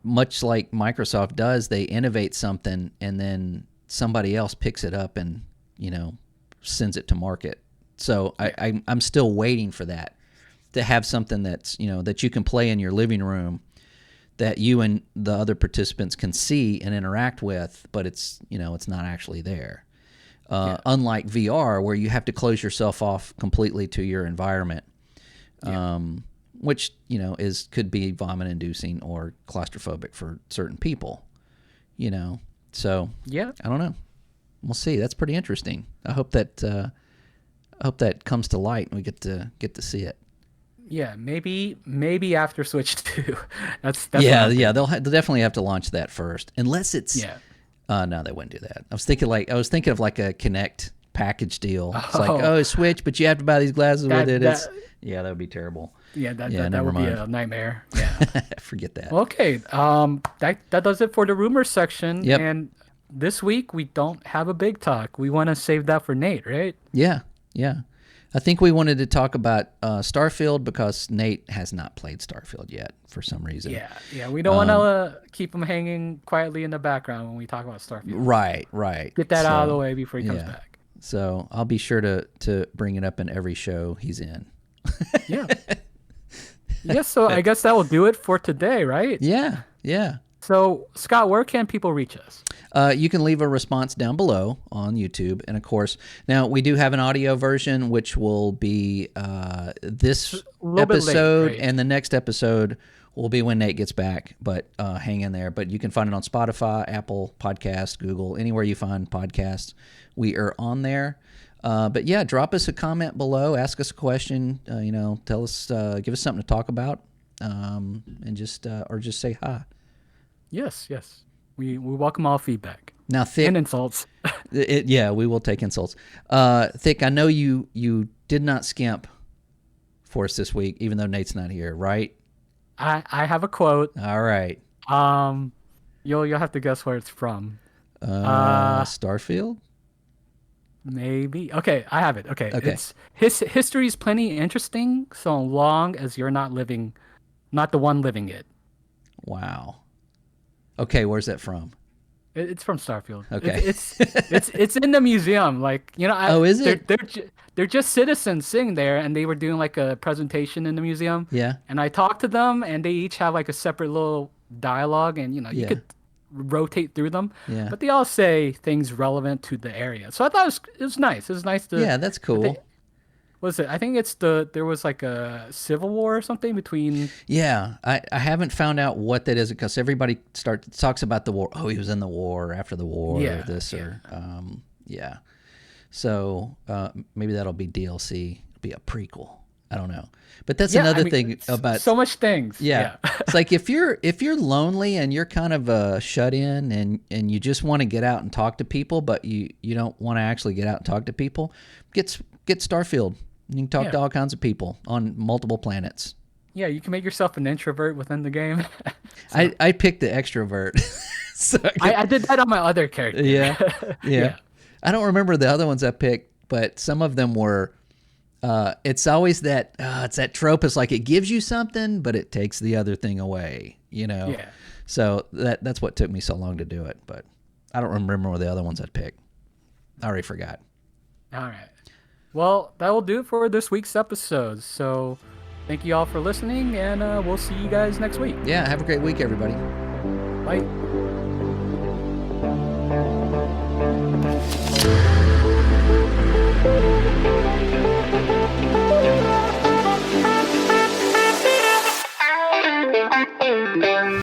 much like Microsoft does, they innovate something and then somebody else picks it up and, sends it to market. So I'm still waiting for that, to have something that's, that you can play in your living room, that you and the other participants can see and interact with, but it's, it's not actually there. Unlike VR, where you have to close yourself off completely to your environment, which could be vomit inducing or claustrophobic for certain people. So Yeah. I don't know. We'll see. That's pretty interesting. I hope that comes to light and we get to see it. Yeah, maybe after Switch 2. That's Yeah. They'll definitely have to launch that first, unless it's. Yeah. No, they wouldn't do that. I was thinking of like a Kinect package deal. It's like, Switch, but you have to buy these glasses with it. That would be terrible. Yeah, that never would mind. be a nightmare. Yeah. Forget that. Okay. That does it for the rumors section. Yep. And this week we don't have a big talk. We want to save that for Nate, right? Yeah. I think we wanted to talk about Starfield because Nate has not played Starfield yet for some reason. Yeah. We don't want to keep him hanging quietly in the background when we talk about Starfield. Right. Get that out of the way before he comes back. So I'll be sure to bring it up in every show he's in. Yeah. So I guess that will do it for today, right? Yeah. So, Scott, where can people reach us? You can leave a response down below on YouTube. And, of course, now we do have an audio version, which will be this episode, late, right? And the next episode will be when Nate gets back. But hang in there. But you can find it on Spotify, Apple Podcasts, Google, anywhere you find podcasts. We are on there. But, yeah, drop us a comment below. Ask us a question. Tell us, give us something to talk about. And just say hi. Yes. We welcome all feedback. Now, Thick, and insults. We will take insults. Thick, I know you did not skimp for us this week, even though Nate's not here, right? I have a quote. All right. You'll have to guess where it's from. Starfield? Maybe. Okay, I have it. Okay. It's history is plenty interesting so long as you're not the one living it. Wow. Okay, where's that from? It's from Starfield. Okay. It's in the museum. Like, is it? They're just citizens sitting there, and they were doing like a presentation in the museum. Yeah. And I talked to them, and they each have like a separate little dialogue, and you could rotate through them. Yeah. But they all say things relevant to the area. So I thought it was nice. It was nice to. Yeah, that's cool. I think there was like a civil war or something between. Yeah, I haven't found out what that is because everybody talks about the war. Oh, he was in the war, after the war, or this, or So maybe that'll be DLC, be a prequel. I don't know, but that's another thing about so much things. Yeah, it's like if you're lonely and you're kind of shut in and you just want to get out and talk to people, but you don't want to actually get out and talk to people, get Starfield. You can talk to all kinds of people on multiple planets. Yeah, you can make yourself an introvert within the game. I picked the extrovert. So I did that on my other character. Yeah. I don't remember the other ones I picked, but some of them were. It's always that it's that trope. It's like it gives you something, but it takes the other thing away. Yeah. So that's what took me so long to do it. But I don't remember what the other ones I'd picked. I already forgot. All right. Well, that will do it for this week's episode. So thank you all for listening, and we'll see you guys next week. Yeah, have a great week, everybody. Bye.